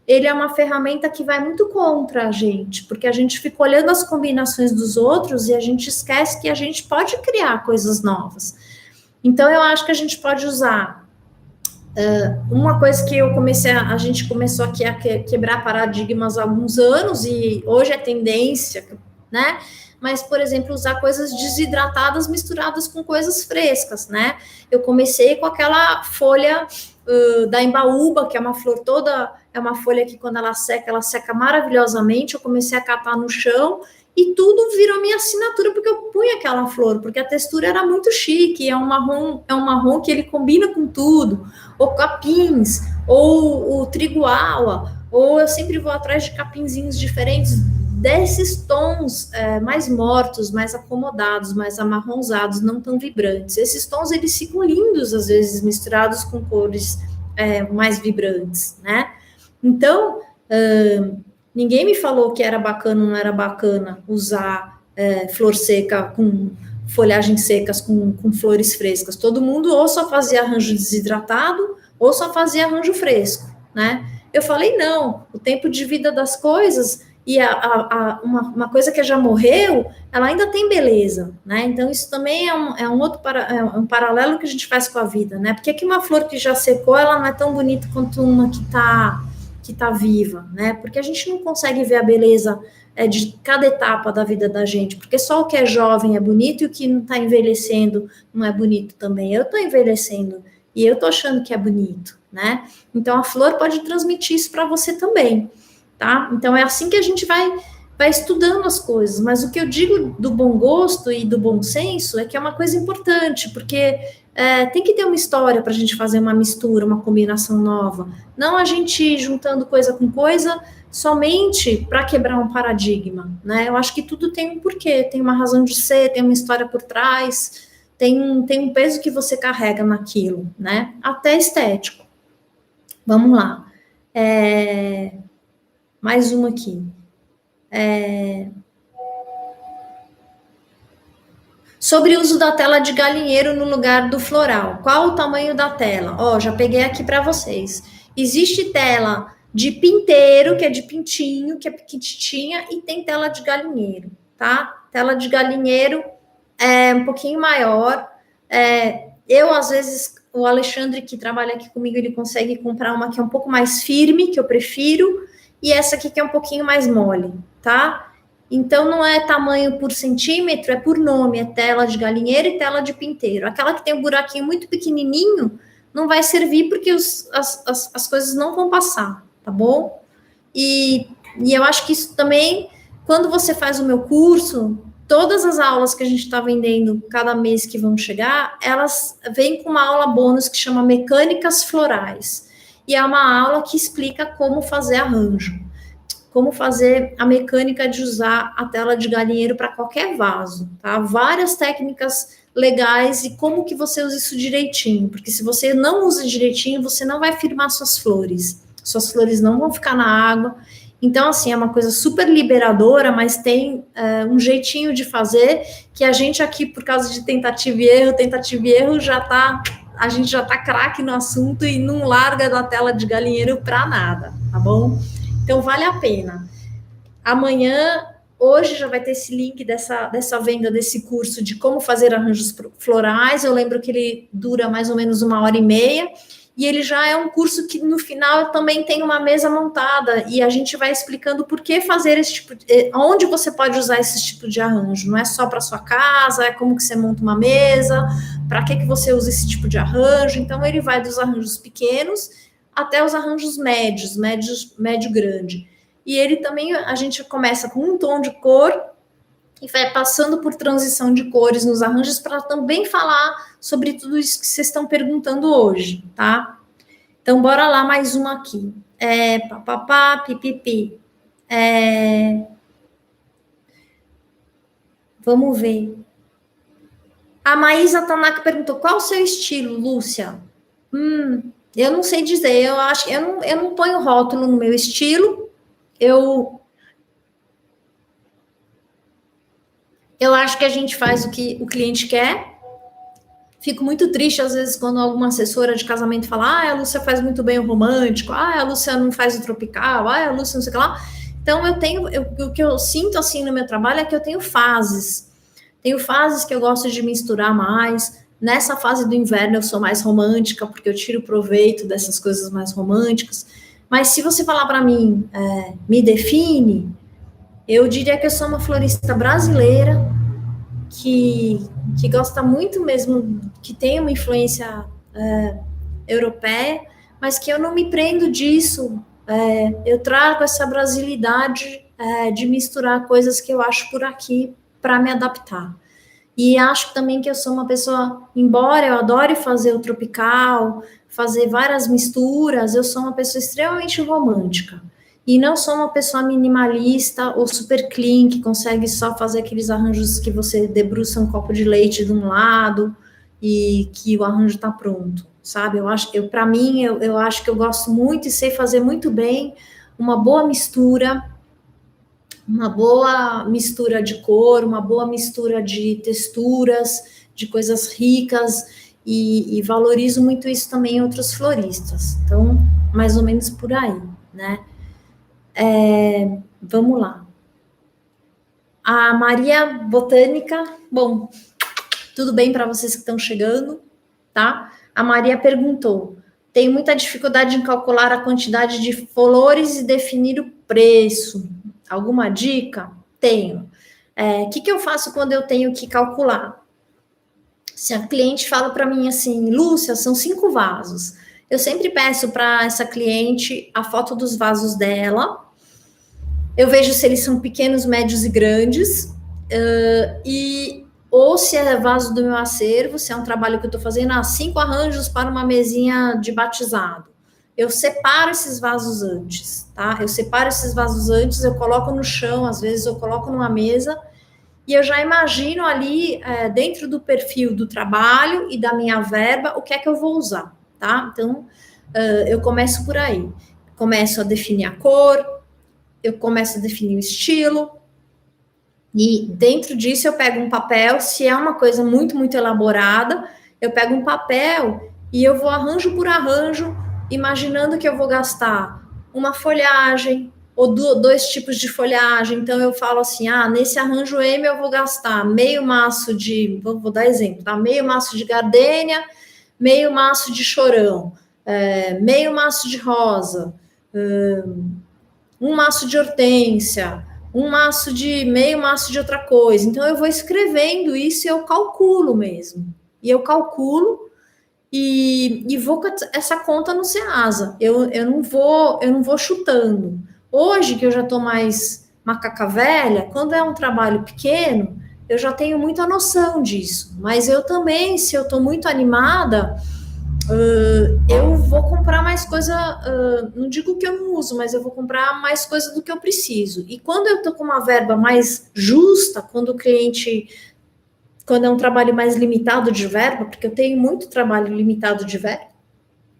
ele é uma ferramenta que vai muito contra a gente, porque a gente fica olhando as combinações dos outros e a gente esquece que a gente pode criar coisas novas. Então, eu acho que a gente pode usar uma coisa que a gente começou aqui a quebrar paradigmas há alguns anos e hoje é tendência, né? Mas, por exemplo, usar coisas desidratadas misturadas com coisas frescas, né? Eu comecei com aquela folha da embaúba, que é uma flor toda, é uma folha que quando ela seca maravilhosamente. Eu comecei a catar no chão e tudo virou minha assinatura, porque eu punha aquela flor, porque a textura era muito chique, é um marrom que ele combina com tudo, ou capins, ou o triguala, ou eu sempre vou atrás de capinzinhos diferentes, desses tons mais mortos, mais acomodados, mais amarronzados, não tão vibrantes. Esses tons, eles ficam lindos, às vezes, misturados com cores mais vibrantes, né? Então, ninguém me falou que era bacana ou não era bacana usar flor seca com folhagens secas com flores frescas. Todo mundo ou só fazia arranjo desidratado ou só fazia arranjo fresco, né? Eu falei, não, o tempo de vida das coisas e uma coisa que já morreu, ela ainda tem beleza, né? Então, isso também é um outro um paralelo que a gente faz com a vida, né? Porque que uma flor que já secou, ela não é tão bonita quanto uma que tá viva, né? Porque a gente não consegue ver a beleza de cada etapa da vida da gente, porque só o que é jovem é bonito e o que não está envelhecendo não é bonito também. Eu estou envelhecendo e eu estou achando que é bonito, né? Então, a flor pode transmitir isso para você também, tá? Então, é assim que a gente vai estudando as coisas, mas o que eu digo do bom gosto e do bom senso é que é uma coisa importante, porque tem que ter uma história para a gente fazer uma mistura, uma combinação nova, não a gente juntando coisa com coisa somente para quebrar um paradigma, né? Eu acho que tudo tem um porquê, tem uma razão de ser, tem uma história por trás, tem um peso que você carrega naquilo, né? Até estético. Vamos lá. Mais uma aqui. Sobre o uso da tela de galinheiro no lugar do floral. Qual o tamanho da tela? Ó, já peguei aqui para vocês. Existe tela de pinteiro, que é de pintinho, que é pequitinha, e tem tela de galinheiro, tá? Tela de galinheiro é um pouquinho maior. Eu, às vezes, o Alexandre, que trabalha aqui comigo, ele consegue comprar uma que é um pouco mais firme, que eu prefiro, e essa aqui que é um pouquinho mais mole, tá? Então, não é tamanho por centímetro, é por nome, é tela de galinheiro e tela de pinteiro. Aquela que tem um buraquinho muito pequenininho, não vai servir porque as coisas não vão passar, tá bom? E eu acho que isso também, quando você faz o meu curso, todas as aulas que a gente está vendendo cada mês que vão chegar, elas vêm com uma aula bônus que chama Mecânicas Florais. E é uma aula que explica como fazer arranjo, como fazer a mecânica de usar a tela de galinheiro para qualquer vaso, tá? Várias técnicas legais e como que você usa isso direitinho, porque se você não usa direitinho, você não vai firmar suas flores não vão ficar na água. Então, assim, é uma coisa super liberadora, mas tem um jeitinho de fazer que a gente aqui, por causa de tentativa e erro, a gente já tá craque no assunto e não larga da tela de galinheiro para nada, tá bom? Então, vale a pena. Hoje já vai ter esse link dessa venda desse curso de como fazer arranjos florais. Eu lembro que ele dura mais ou menos 1h30, e ele já é um curso que no final também tem uma mesa montada, e a gente vai explicando por que fazer esse tipo onde você pode usar esse tipo de arranjo. Não é só para sua casa, é como que você monta uma mesa, para que você usa esse tipo de arranjo. Então, ele vai dos arranjos pequenos até os arranjos médio grande. E ele também, a gente começa com um tom de cor, e vai passando por transição de cores nos arranjos para também falar sobre tudo isso que vocês estão perguntando hoje, tá? Então, bora lá, mais uma aqui. Papapá, pipipi. Vamos ver. A Maísa Tanaka perguntou, qual o seu estilo, Lúcia? Eu não sei dizer, eu acho que eu não ponho rótulo no meu estilo, eu acho que a gente faz o que o cliente quer. Fico muito triste, às vezes, quando alguma assessora de casamento fala, a Lúcia faz muito bem o romântico, a Lúcia não faz o tropical, a Lúcia não sei o que lá. Então, o que eu sinto, assim, no meu trabalho é que eu tenho fases. Tenho fases que eu gosto de misturar mais. Nessa fase do inverno, eu sou mais romântica, porque eu tiro proveito dessas coisas mais românticas. Mas se você falar para mim, me define, eu diria que eu sou uma florista brasileira, que gosta muito mesmo, que tem uma influência europeia, mas que eu não me prendo disso. Eu trago essa brasilidade de misturar coisas que eu acho por aqui para me adaptar. E acho também que eu sou uma pessoa, embora eu adore fazer o tropical, fazer várias misturas, eu sou uma pessoa extremamente romântica. E não sou uma pessoa minimalista ou super clean, que consegue só fazer aqueles arranjos que você debruça um copo de leite de um lado e que o arranjo está pronto, sabe? Para mim, eu acho que eu gosto muito e sei fazer muito bem uma boa mistura de cor, uma boa mistura de texturas, de coisas ricas, e valorizo muito isso também em outros floristas. Então, mais ou menos por aí, né? Vamos lá. A Maria Botânica, bom, tudo bem para vocês que estão chegando, tá? A Maria perguntou, tem muita dificuldade em calcular a quantidade de flores e definir o preço. Alguma dica? Tenho. O que eu faço quando eu tenho que calcular? Se a cliente fala para mim assim, Lúcia, são 5 vasos. Eu sempre peço para essa cliente a foto dos vasos dela. Eu vejo se eles são pequenos, médios e grandes. Ou se é vaso do meu acervo, se é um trabalho que eu estou fazendo, 5 arranjos para uma mesinha de batizado. Eu separo esses vasos antes, tá? Eu coloco no chão, às vezes eu coloco numa mesa, e eu já imagino ali, dentro do perfil do trabalho e da minha verba, o que é que eu vou usar, tá? Então, eu começo por aí. Começo a definir a cor, eu começo a definir o estilo, e dentro disso eu pego um papel, se é uma coisa muito, muito elaborada, eu pego um papel e eu vou arranjo por arranjo, imaginando que eu vou gastar uma folhagem ou 2 tipos de folhagem. Então eu falo assim, nesse arranjo M eu vou gastar meio maço de, vou dar exemplo, tá? Meio maço de gardênia, meio maço de chorão, meio maço de rosa, um maço de hortênsia, meio maço de outra coisa. Então eu vou escrevendo isso e eu calculo mesmo. E eu calculo e vou com essa conta no Ceasa. Eu não vou chutando. Hoje, que eu já estou mais macaca velha, quando é um trabalho pequeno, eu já tenho muita noção disso. Mas eu também, se eu estou muito animada, eu vou comprar mais coisa, não digo que eu não uso, mas eu vou comprar mais coisa do que eu preciso. E quando eu estou com uma verba mais justa, quando é um trabalho mais limitado de verba, porque eu tenho muito trabalho limitado de verba,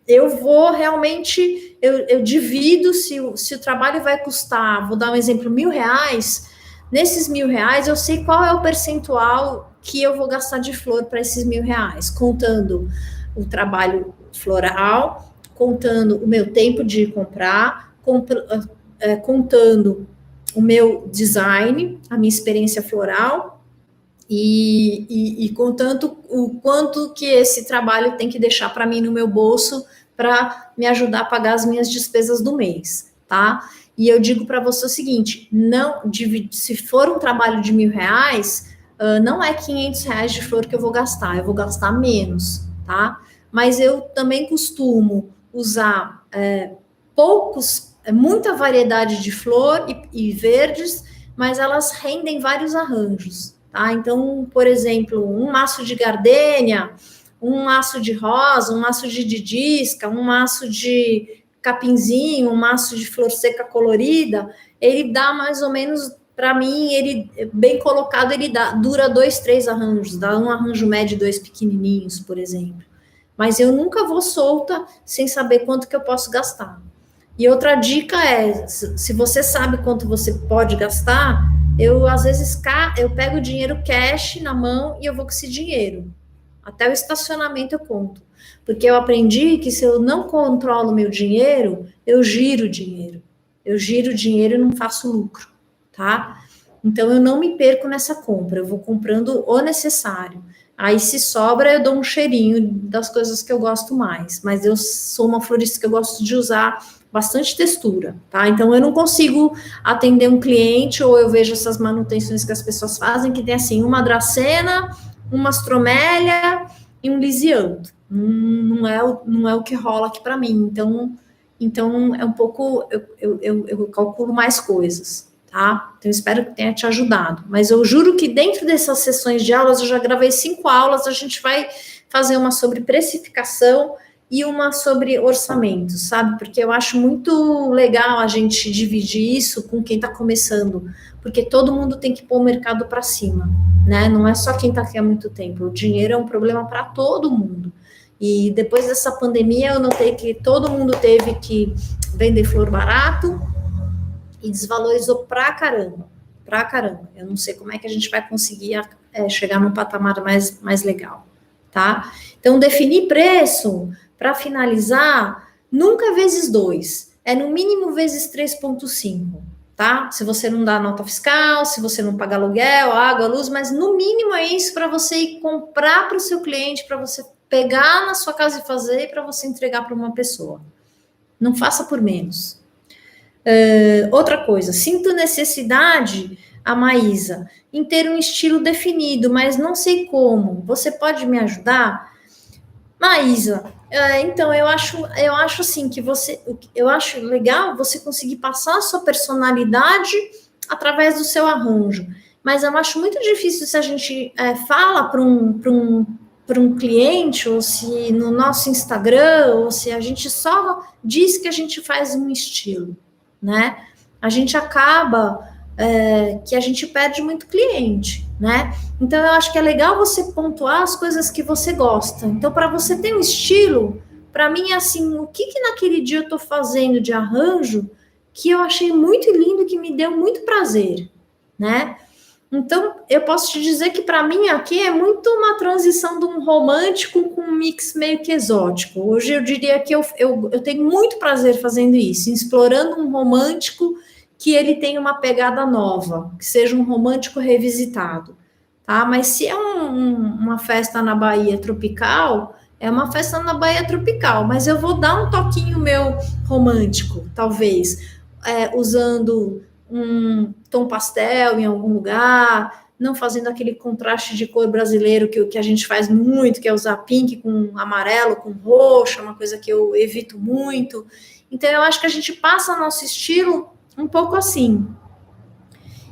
eu vou realmente, eu divido, se o trabalho vai custar, vou dar um exemplo, R$1.000, nesses R$1.000 eu sei qual é o percentual que eu vou gastar de flor para esses R$1.000, contando o trabalho floral, contando o meu tempo de comprar, contando o meu design, a minha experiência floral, e contando o quanto que esse trabalho tem que deixar para mim no meu bolso para me ajudar a pagar as minhas despesas do mês, tá? E eu digo para você o seguinte, se for um trabalho de R$1.000, não é R$500 de flor que eu vou gastar menos, tá? Mas eu também costumo usar muita variedade de flor e verdes, mas elas rendem vários arranjos, tá? Então, por exemplo, um maço de gardênia, um maço de rosa, um maço de didisca, um maço de capinzinho, um maço de flor seca colorida, ele dá mais ou menos, para mim, ele bem colocado, ele dura 2, 3 arranjos, dá um arranjo médio, 2 pequenininhos, por exemplo. Mas eu nunca vou solta sem saber quanto que eu posso gastar. E outra dica é, se você sabe quanto você pode gastar, eu às vezes eu pego o dinheiro cash na mão e eu vou com esse dinheiro. Até o estacionamento eu conto. Porque eu aprendi que se eu não controlo meu dinheiro, eu giro dinheiro. Eu giro dinheiro e não faço lucro, tá? Então eu não me perco nessa compra, eu vou comprando o necessário. Aí se sobra, eu dou um cheirinho das coisas que eu gosto mais. Mas eu sou uma florista que eu gosto de usar bastante textura, tá? Então eu não consigo atender um cliente, ou eu vejo essas manutenções que as pessoas fazem, que tem assim, uma dracena, uma astromélia e um lisianto. Não é o que rola aqui para mim. Então é um pouco, eu calculo mais coisas, tá? Então espero que tenha te ajudado. Mas eu juro que dentro dessas sessões de aulas, eu já gravei 5 aulas, a gente vai fazer uma sobre precificação e uma sobre orçamento, sabe? Porque eu acho muito legal a gente dividir isso com quem está começando, porque todo mundo tem que pôr o mercado para cima, né? Não é só quem está aqui há muito tempo. O dinheiro é um problema para todo mundo. E depois dessa pandemia, eu notei que todo mundo teve que vender flor barato e desvalorizou pra caramba. Pra caramba. Eu não sei como é que a gente vai conseguir chegar num patamar mais legal, tá? Então, definir preço, para finalizar, nunca vezes 2. É no mínimo vezes 3,5, tá? Se você não dá nota fiscal, se você não paga aluguel, água, luz, mas no mínimo é isso para você ir comprar para o seu cliente, para você pegar na sua casa e fazer, e para você entregar para uma pessoa. Não faça por menos. Outra coisa, sinto necessidade, a Maísa, em ter um estilo definido, mas não sei como. Você pode me ajudar? Maísa, então eu acho assim que eu acho legal você conseguir passar a sua personalidade através do seu arranjo, mas eu acho muito difícil se a gente fala para um cliente, ou se no nosso Instagram, ou se a gente só diz que a gente faz um estilo, né? A gente acaba que a gente perde muito cliente, né? Então, eu acho que é legal você pontuar as coisas que você gosta. Então, para você ter um estilo, para mim é assim, o que naquele dia eu estou fazendo de arranjo que eu achei muito lindo, que me deu muito prazer, né? Então, eu posso te dizer que para mim aqui é muito uma transição de um romântico com um mix meio que exótico. Hoje eu diria que eu tenho muito prazer fazendo isso, explorando um romântico que ele tenha uma pegada nova, que seja um romântico revisitado, tá? Mas se é uma festa na Bahia tropical, é uma festa na Bahia tropical, mas eu vou dar um toquinho meu romântico, talvez, usando um tom pastel em algum lugar, não fazendo aquele contraste de cor brasileiro que a gente faz muito, que é usar pink com amarelo, com roxo, é uma coisa que eu evito muito. Então, eu acho que a gente passa nosso estilo um pouco assim.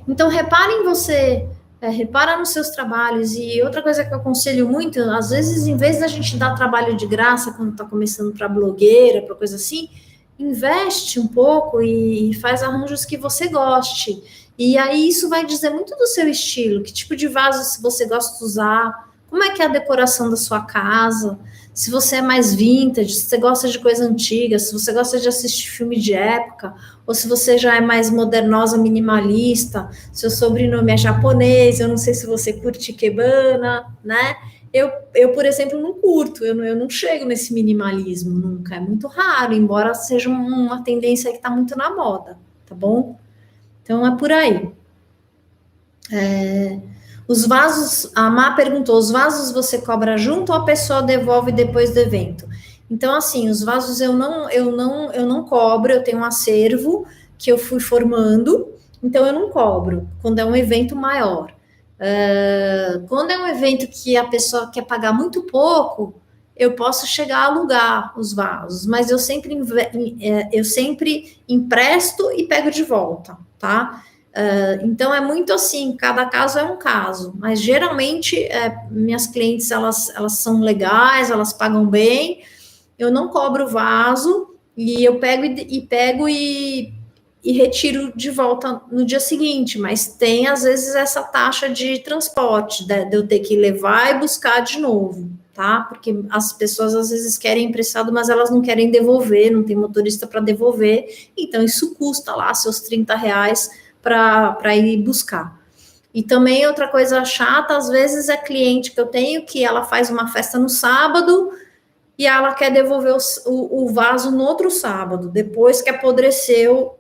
Então, repare em você, repara nos seus trabalhos. E outra coisa que eu aconselho muito, às vezes, em vez da gente dar trabalho de graça quando está começando para blogueira, para coisa assim, investe um pouco e faz arranjos que você goste. E aí isso vai dizer muito do seu estilo, que tipo de vaso você gosta de usar, como é que é a decoração da sua casa, se você é mais vintage, se você gosta de coisa antiga, se você gosta de assistir filme de época, ou se você já é mais modernosa, minimalista, seu sobrenome é japonês, eu não sei se você curte ikebana, né? Eu, por exemplo, não curto, eu não chego nesse minimalismo nunca, é muito raro, embora seja uma tendência que está muito na moda, tá bom? Então, é por aí. Os vasos, a Má perguntou, os vasos você cobra junto ou a pessoa devolve depois do evento? Então, assim, os vasos eu não cobro, eu tenho um acervo que eu fui formando, então eu não cobro, quando é um evento maior. Quando é um evento que a pessoa quer pagar muito pouco, eu posso chegar a alugar os vasos, mas eu sempre empresto e pego de volta, tá? Então, é muito assim, cada caso é um caso, mas geralmente minhas clientes, elas são legais, elas pagam bem, eu não cobro vaso, e eu pego e retiro de volta no dia seguinte, mas tem, às vezes, essa taxa de transporte, de eu ter que levar e buscar de novo, tá? Porque as pessoas, às vezes, querem emprestado, mas elas não querem devolver, não tem motorista para devolver, então isso custa lá seus R$ 30 para ir buscar. E também outra coisa chata, às vezes é cliente que eu tenho que ela faz uma festa no sábado e ela quer devolver o vaso no outro sábado, depois que apodreceu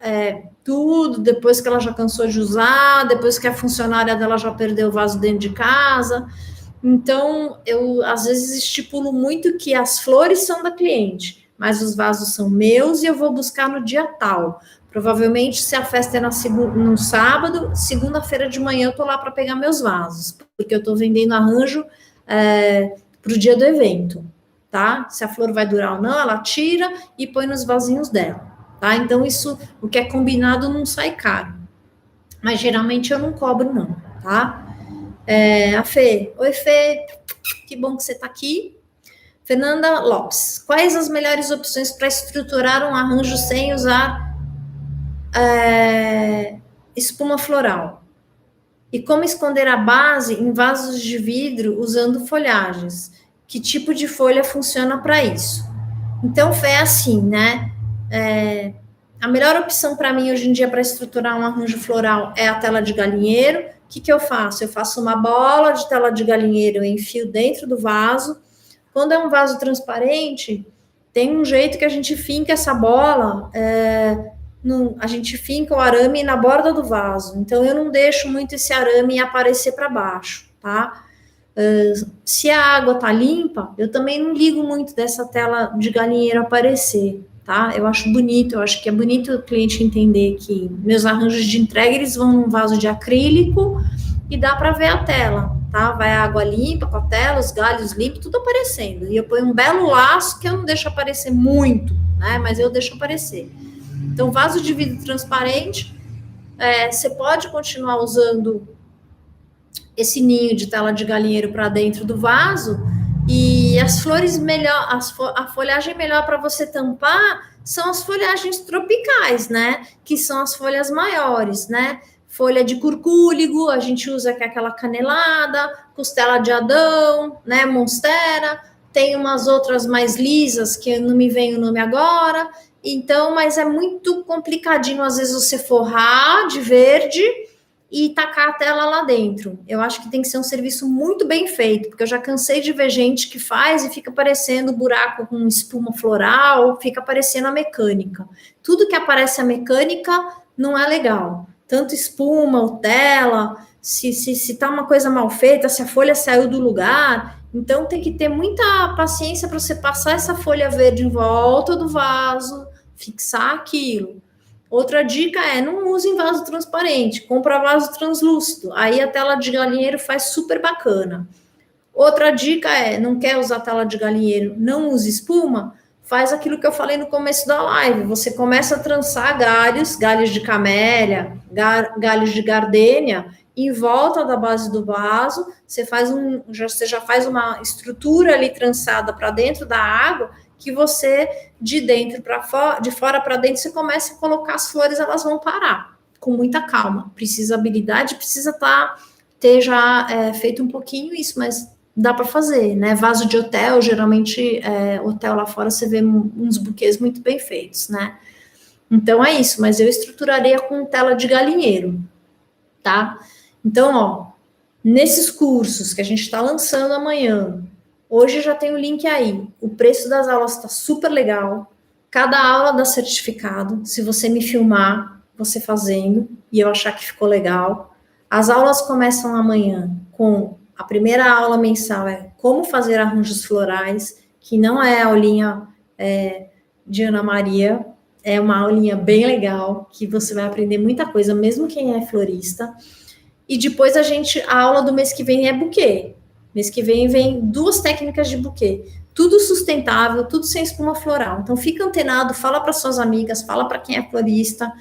tudo, depois que ela já cansou de usar, depois que a funcionária dela já perdeu o vaso dentro de casa. Então, eu às vezes estipulo muito que as flores são da cliente, mas os vasos são meus e eu vou buscar no dia tal. Provavelmente, se a festa é no sábado, segunda-feira de manhã eu tô lá para pegar meus vasos, porque eu tô vendendo arranjo para o dia do evento, tá? Se a flor vai durar ou não, ela tira e põe nos vasinhos dela, tá? Então, isso, o que é combinado não sai caro. Mas geralmente eu não cobro, não, tá? A Fê. Oi, Fê. Que bom que você tá aqui. Fernanda Lopes. Quais as melhores opções para estruturar um arranjo sem usar espuma floral? E como esconder a base em vasos de vidro usando folhagens? Que tipo de folha funciona para isso? Então, é assim, né? A melhor opção para mim hoje em dia para estruturar um arranjo floral é a tela de galinheiro. O que eu faço? Eu faço uma bola de tela de galinheiro, eu enfio dentro do vaso. Quando é um vaso transparente, tem um jeito que a gente finca essa bola, a gente finca o arame na borda do vaso. Então, eu não deixo muito esse arame aparecer para baixo, tá? Se a água tá limpa, eu também não ligo muito dessa tela de galinheiro aparecer, tá? Eu acho bonito, eu acho que é bonito o cliente entender que meus arranjos de entrega, eles vão num vaso de acrílico e dá para ver a tela, tá? Vai a água limpa com a tela, os galhos limpos, tudo aparecendo. E eu ponho um belo laço que eu não deixo aparecer muito, né? Mas eu deixo aparecer. Então, vaso de vidro transparente, você pode continuar usando esse ninho de tela de galinheiro para dentro do vaso, e as flores melhor, a folhagem melhor para você tampar são as folhagens tropicais, né? Que são as folhas maiores, né? Folha de curcúligo, a gente usa aquela canelada, costela de Adão, né? Monstera, tem umas outras mais lisas que não me vem o nome agora. Então, mas é muito complicadinho às vezes você forrar de verde e tacar a tela lá dentro. Eu acho que tem que ser um serviço muito bem feito, porque eu já cansei de ver gente que faz e fica aparecendo buraco com espuma floral, fica aparecendo a mecânica. Tudo que aparece a mecânica não é legal. Tanto espuma ou tela, se tá uma coisa mal feita, se a folha saiu do lugar. Então tem que ter muita paciência para você passar essa folha verde em volta do vaso, fixar aquilo. Outra dica não use em vaso transparente, compra vaso translúcido, aí a tela de galinheiro faz super bacana. Outra dica não quer usar tela de galinheiro, não use espuma, faz aquilo que eu falei no começo da live, você começa a trançar galhos de camélia, galhos de gardênia, em volta da base do vaso, você já faz uma estrutura ali trançada para dentro da água, que você, de dentro para fora, de fora para dentro, você começa a colocar as flores, elas vão parar, com muita calma. Precisa habilidade, precisa ter já feito um pouquinho isso, mas dá para fazer, né? Vaso de hotel, geralmente, hotel lá fora, você vê uns buquês muito bem feitos, né? Então, é isso, mas eu estruturaria com tela de galinheiro, tá? Então, nesses cursos que a gente está lançando amanhã, hoje já tem o link aí. O preço das aulas está super legal. Cada aula dá certificado. Se você me filmar, você fazendo, e eu achar que ficou legal. As aulas começam amanhã com a primeira aula mensal, como fazer arranjos florais, que não é a aulinha de Ana Maria, é uma aulinha bem legal, que você vai aprender muita coisa, mesmo quem é florista. E depois a aula do mês que vem é buquê. Mês que vem 2 técnicas de buquê. Tudo sustentável, tudo sem espuma floral. Então, fica antenado, fala para suas amigas, fala para quem é florista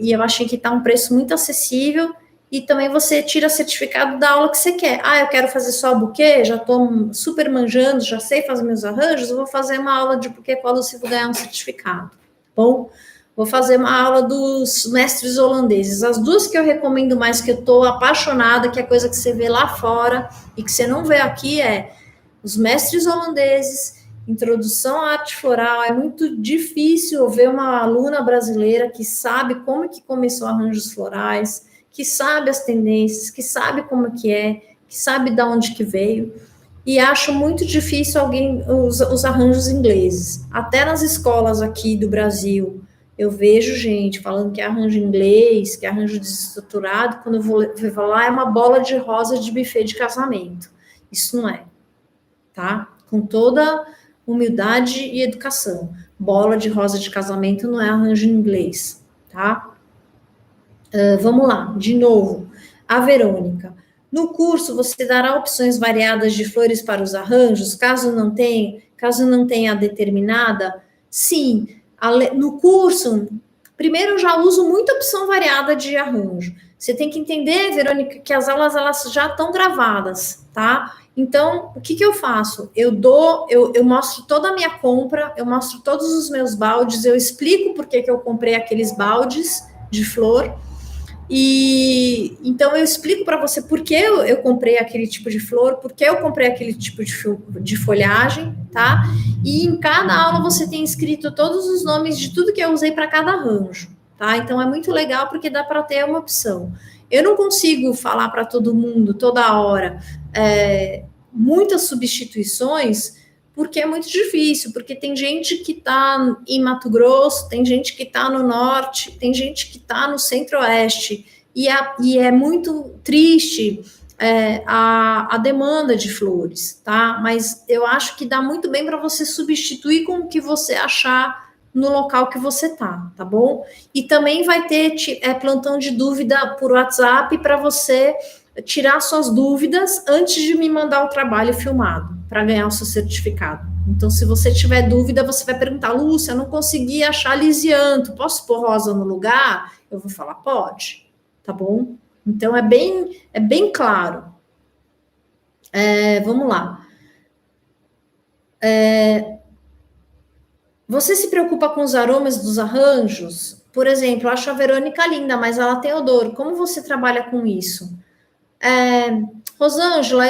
e eu achei que está um preço muito acessível, e também você tira certificado da aula que você quer. Ah, eu quero fazer só buquê, já estou super manjando, já sei fazer meus arranjos, eu vou fazer uma aula de buquê com a Lucy e vou ganhar um certificado. Bom, vou fazer uma aula dos mestres holandeses. As duas que eu recomendo mais, que eu estou apaixonada, que é coisa que você vê lá fora e que você não vê aqui, é os mestres holandeses, introdução à arte floral. É muito difícil ver uma aluna brasileira que sabe como que começou arranjos florais, que sabe as tendências, que sabe como que sabe de onde que veio. E acho muito difícil alguém os arranjos ingleses. Até nas escolas aqui do Brasil, eu vejo gente falando que é arranjo inglês, que é arranjo desestruturado, quando eu vou lá é uma bola de rosa de buffet de casamento. Isso não é, tá? Com toda humildade e educação. Bola de rosa de casamento não é arranjo inglês, tá? Vamos lá, de novo. A Verônica. No curso, você dará opções variadas de flores para os arranjos, caso não tenha a determinada? Sim. No curso, primeiro eu já uso muita opção variada de arranjo. Você tem que entender, Verônica, que as aulas elas já estão gravadas, tá? Então, o que eu faço? Eu mostro toda a minha compra, eu mostro todos os meus baldes, eu explico por que eu comprei aqueles baldes de flor. E então eu explico para você por que eu comprei aquele tipo de flor, por que eu comprei aquele tipo de folhagem, tá? E em cada aula você tem escrito todos os nomes de tudo que eu usei para cada arranjo, tá? Então é muito legal porque dá para ter uma opção. Eu não consigo falar para todo mundo toda hora muitas substituições, porque é muito difícil, porque tem gente que está em Mato Grosso, tem gente que está no norte, tem gente que está no centro-oeste, e é muito triste a demanda de flores, tá? Mas eu acho que dá muito bem para você substituir com o que você achar no local que você tá bom? E também vai ter plantão de dúvida por WhatsApp para você tirar suas dúvidas antes de me mandar o trabalho filmado, para ganhar o seu certificado. Então, se você tiver dúvida, você vai perguntar, Lúcia, eu não consegui achar lisianto, posso pôr rosa no lugar? Eu vou falar, pode, tá bom? Então, é bem claro. Vamos lá. Você se preocupa com os aromas dos arranjos? Por exemplo, eu acho a Verônica linda, mas ela tem odor. Como você trabalha com isso? Rosângela,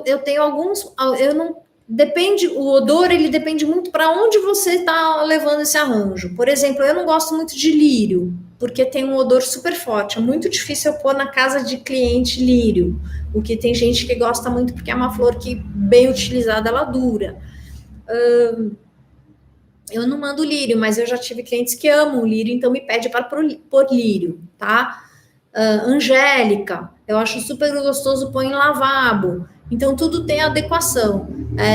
eu tenho alguns, eu não depende, o odor ele depende muito para onde você está levando esse arranjo. Por exemplo, eu não gosto muito de lírio, porque tem um odor super forte. É muito difícil eu pôr na casa de cliente lírio, o que tem gente que gosta muito porque é uma flor que bem utilizada ela dura. Eu não mando lírio, mas eu já tive clientes que amam lírio, então me pede para pôr lírio, tá? Angélica, eu acho super gostoso pôr em lavabo. Então, tudo tem adequação.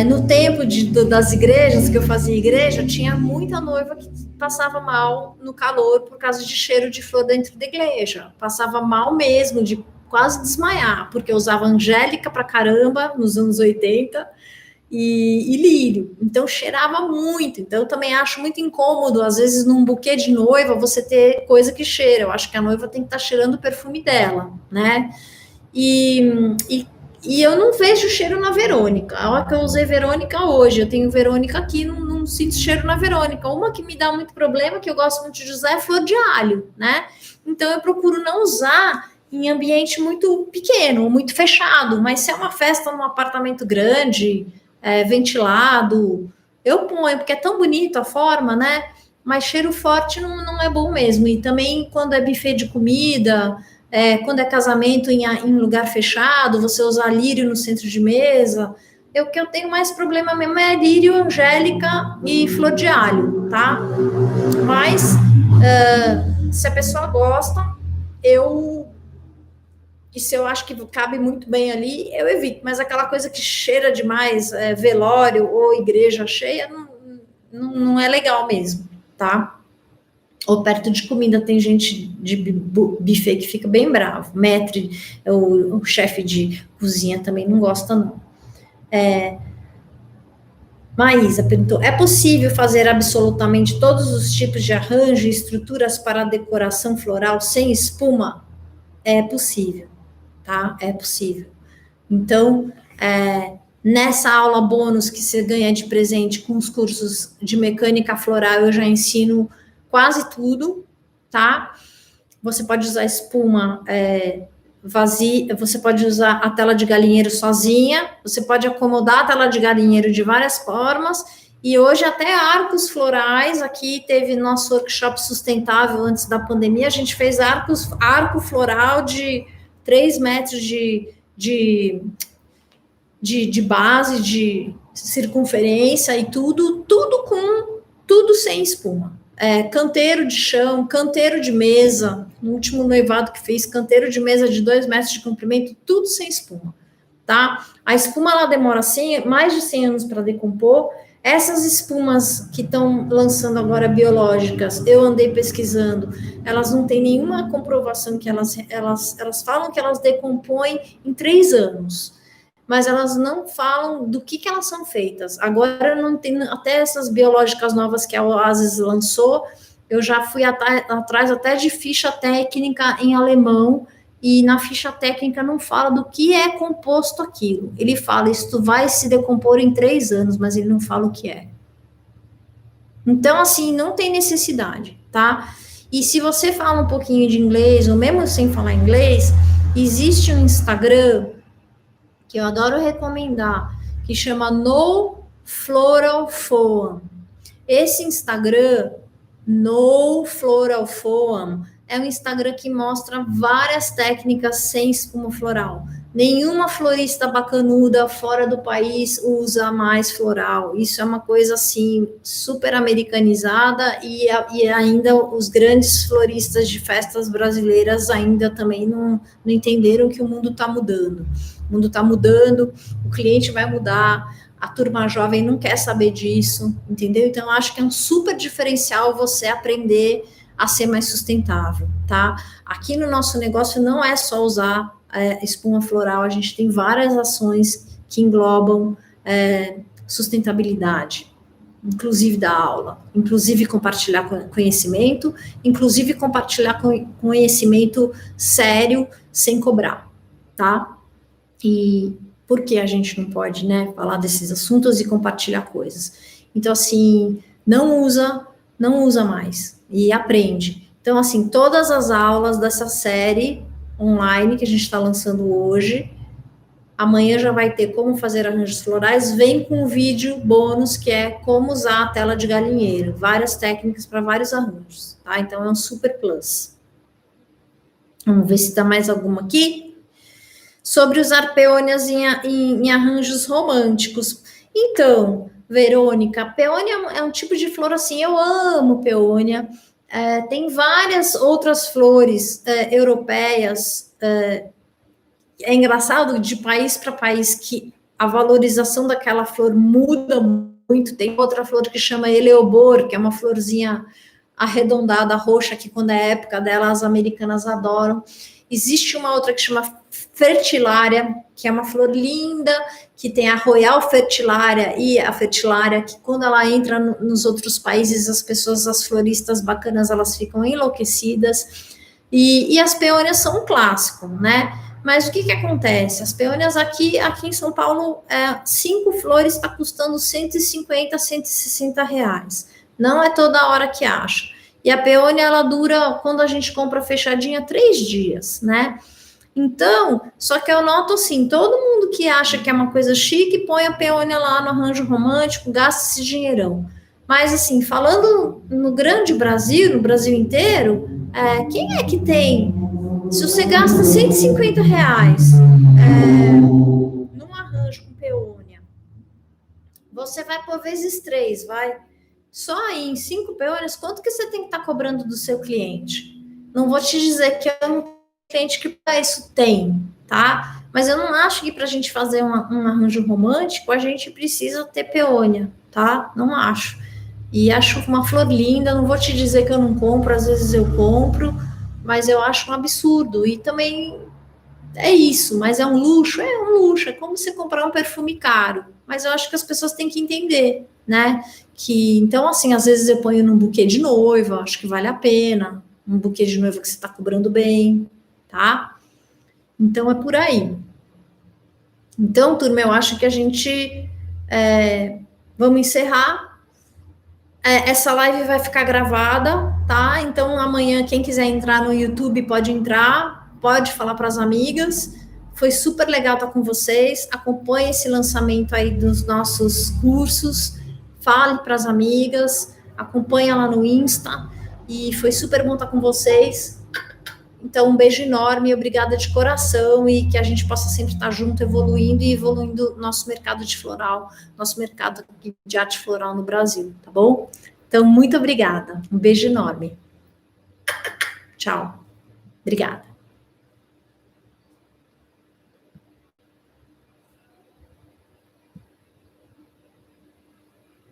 No tempo das igrejas, que eu fazia igreja, tinha muita noiva que passava mal no calor por causa de cheiro de flor dentro da igreja. Passava mal mesmo, de quase desmaiar, porque eu usava angélica pra caramba nos anos 80 e lírio, então cheirava muito. Então eu também acho muito incômodo, às vezes num buquê de noiva, você ter coisa que cheira. Eu acho que a noiva tem que estar cheirando o perfume dela, né? E eu não vejo cheiro na Verônica. A hora que eu usei Verônica hoje, eu tenho Verônica aqui, não sinto cheiro na Verônica. Uma que me dá muito problema, que eu gosto muito de usar, é flor de alho, né? Então eu procuro não usar em ambiente muito pequeno, muito fechado, mas se é uma festa num apartamento grande, ventilado, eu ponho, porque é tão bonito a forma, né? Mas cheiro forte não é bom mesmo. E também quando é buffet de comida, quando é casamento em lugar fechado, você usar lírio no centro de mesa. O que eu tenho mais problema mesmo é lírio, angélica e flor de alho, tá? Mas se a pessoa gosta, e se eu acho que cabe muito bem ali, eu evito. Mas aquela coisa que cheira demais, velório ou igreja cheia, não é legal mesmo, tá? Ou perto de comida, tem gente de buffet que fica bem bravo. Maître, o chefe de cozinha também não gosta, não. Maísa perguntou, é possível fazer absolutamente todos os tipos de arranjo e estruturas para decoração floral sem espuma? É possível, tá? É possível. Então, nessa aula bônus que você ganha de presente com os cursos de mecânica floral, eu já ensino quase tudo, tá? Você pode usar espuma vazia, você pode usar a tela de galinheiro sozinha, você pode acomodar a tela de galinheiro de várias formas, e hoje até arcos florais, aqui teve nosso workshop sustentável antes da pandemia, a gente fez arco floral de 3 metros de base, de circunferência e tudo sem espuma. Canteiro de chão, canteiro de mesa, no último noivado que fez, canteiro de mesa de 2 metros de comprimento, tudo sem espuma, tá? A espuma, ela demora mais de 100 anos para decompor. Essas espumas que estão lançando agora biológicas, eu andei pesquisando, elas não têm nenhuma comprovação que elas falam que elas decompõem em 3 anos, mas elas não falam do que elas são feitas. Agora, não tem até essas biológicas novas que a Oasis lançou, eu já fui atrás até de ficha técnica em alemão, e na ficha técnica não fala do que é composto aquilo. Ele fala, isso vai se decompor em 3 anos, mas ele não fala o que é. Então, assim, não tem necessidade, tá? E se você fala um pouquinho de inglês, ou mesmo sem falar inglês, existe um Instagram que eu adoro recomendar, que chama No Floral Foam. Esse Instagram, No Floral Foam, é um Instagram que mostra várias técnicas sem espuma floral. Nenhuma florista bacanuda fora do país usa mais floral. Isso é uma coisa, assim, super americanizada, e ainda os grandes floristas de festas brasileiras ainda também não entenderam que o mundo está mudando. O mundo está mudando, o cliente vai mudar, a turma jovem não quer saber disso, entendeu? Então, eu acho que é um super diferencial você aprender a ser mais sustentável, tá? Aqui no nosso negócio não é só usar espuma floral, a gente tem várias ações que englobam sustentabilidade, inclusive da aula, inclusive compartilhar conhecimento, inclusive compartilhar conhecimento sério, sem cobrar, tá? E por que a gente não pode, né, falar desses assuntos e compartilhar coisas? Então, assim, não usa mais e aprende. Então, assim, todas as aulas dessa série online que a gente está lançando hoje, amanhã já vai ter como fazer arranjos florais, vem com um vídeo bônus que é como usar a tela de galinheiro, várias técnicas para vários arranjos, tá? Então, é um super plus. Vamos ver se tá mais alguma aqui. Sobre usar peônias em arranjos românticos. Então, Verônica, peônia é um tipo de flor assim, eu amo peônia. Tem várias outras flores europeias. É engraçado, de país para país, que a valorização daquela flor muda muito. Tem outra flor que chama eleobor, que é uma florzinha arredondada, roxa, que quando é época dela, as americanas adoram. Existe uma outra que chama fertilária, que é uma flor linda, que tem a Royal Fertilária e a Fertilária, que quando ela entra nos outros países, as floristas bacanas, elas ficam enlouquecidas. E as peônias são um clássico, né? Mas o que acontece? As peônias aqui em São Paulo, 5 flores está custando 150, 160 reais. Não é toda hora que acha. E a peônia, ela dura, quando a gente compra fechadinha, 3 dias, né? Então, só que eu noto assim, todo mundo que acha que é uma coisa chique, põe a peônia lá no arranjo romântico, gasta esse dinheirão. Mas assim, falando no grande Brasil, no Brasil inteiro, quem é que tem? Se você gasta 150 reais num arranjo com peônia, você vai por vezes 3, vai. Só aí, em 5 peônias, quanto que você tem que estar cobrando do seu cliente? Não vou te dizer que eu não tenho cliente que para isso tem, tá? Mas eu não acho que para a gente fazer um arranjo romântico, a gente precisa ter peônia, tá? Não acho. E acho uma flor linda, não vou te dizer que eu não compro, às vezes eu compro, mas eu acho um absurdo. E também é isso, mas é um luxo? É um luxo, é como você comprar um perfume caro. Mas eu acho que as pessoas têm que entender, né? Que, então, assim, às vezes eu ponho num buquê de noiva, acho que vale a pena. Um buquê de noiva que você está cobrando bem, tá? Então, é por aí. Então, turma, eu acho que a gente... vamos encerrar. Essa live vai ficar gravada, tá? Então, amanhã, quem quiser entrar no YouTube pode entrar, pode falar para as amigas. Foi super legal estar com vocês. Acompanhe esse lançamento aí dos nossos cursos. Fale para as amigas. Acompanhe lá no Insta. E foi super bom estar com vocês. Então, um beijo enorme, obrigada de coração e que a gente possa sempre estar junto, evoluindo e evoluindo nosso mercado de floral, nosso mercado de arte floral no Brasil, tá bom? Então, muito obrigada. Um beijo enorme. Tchau. Obrigada.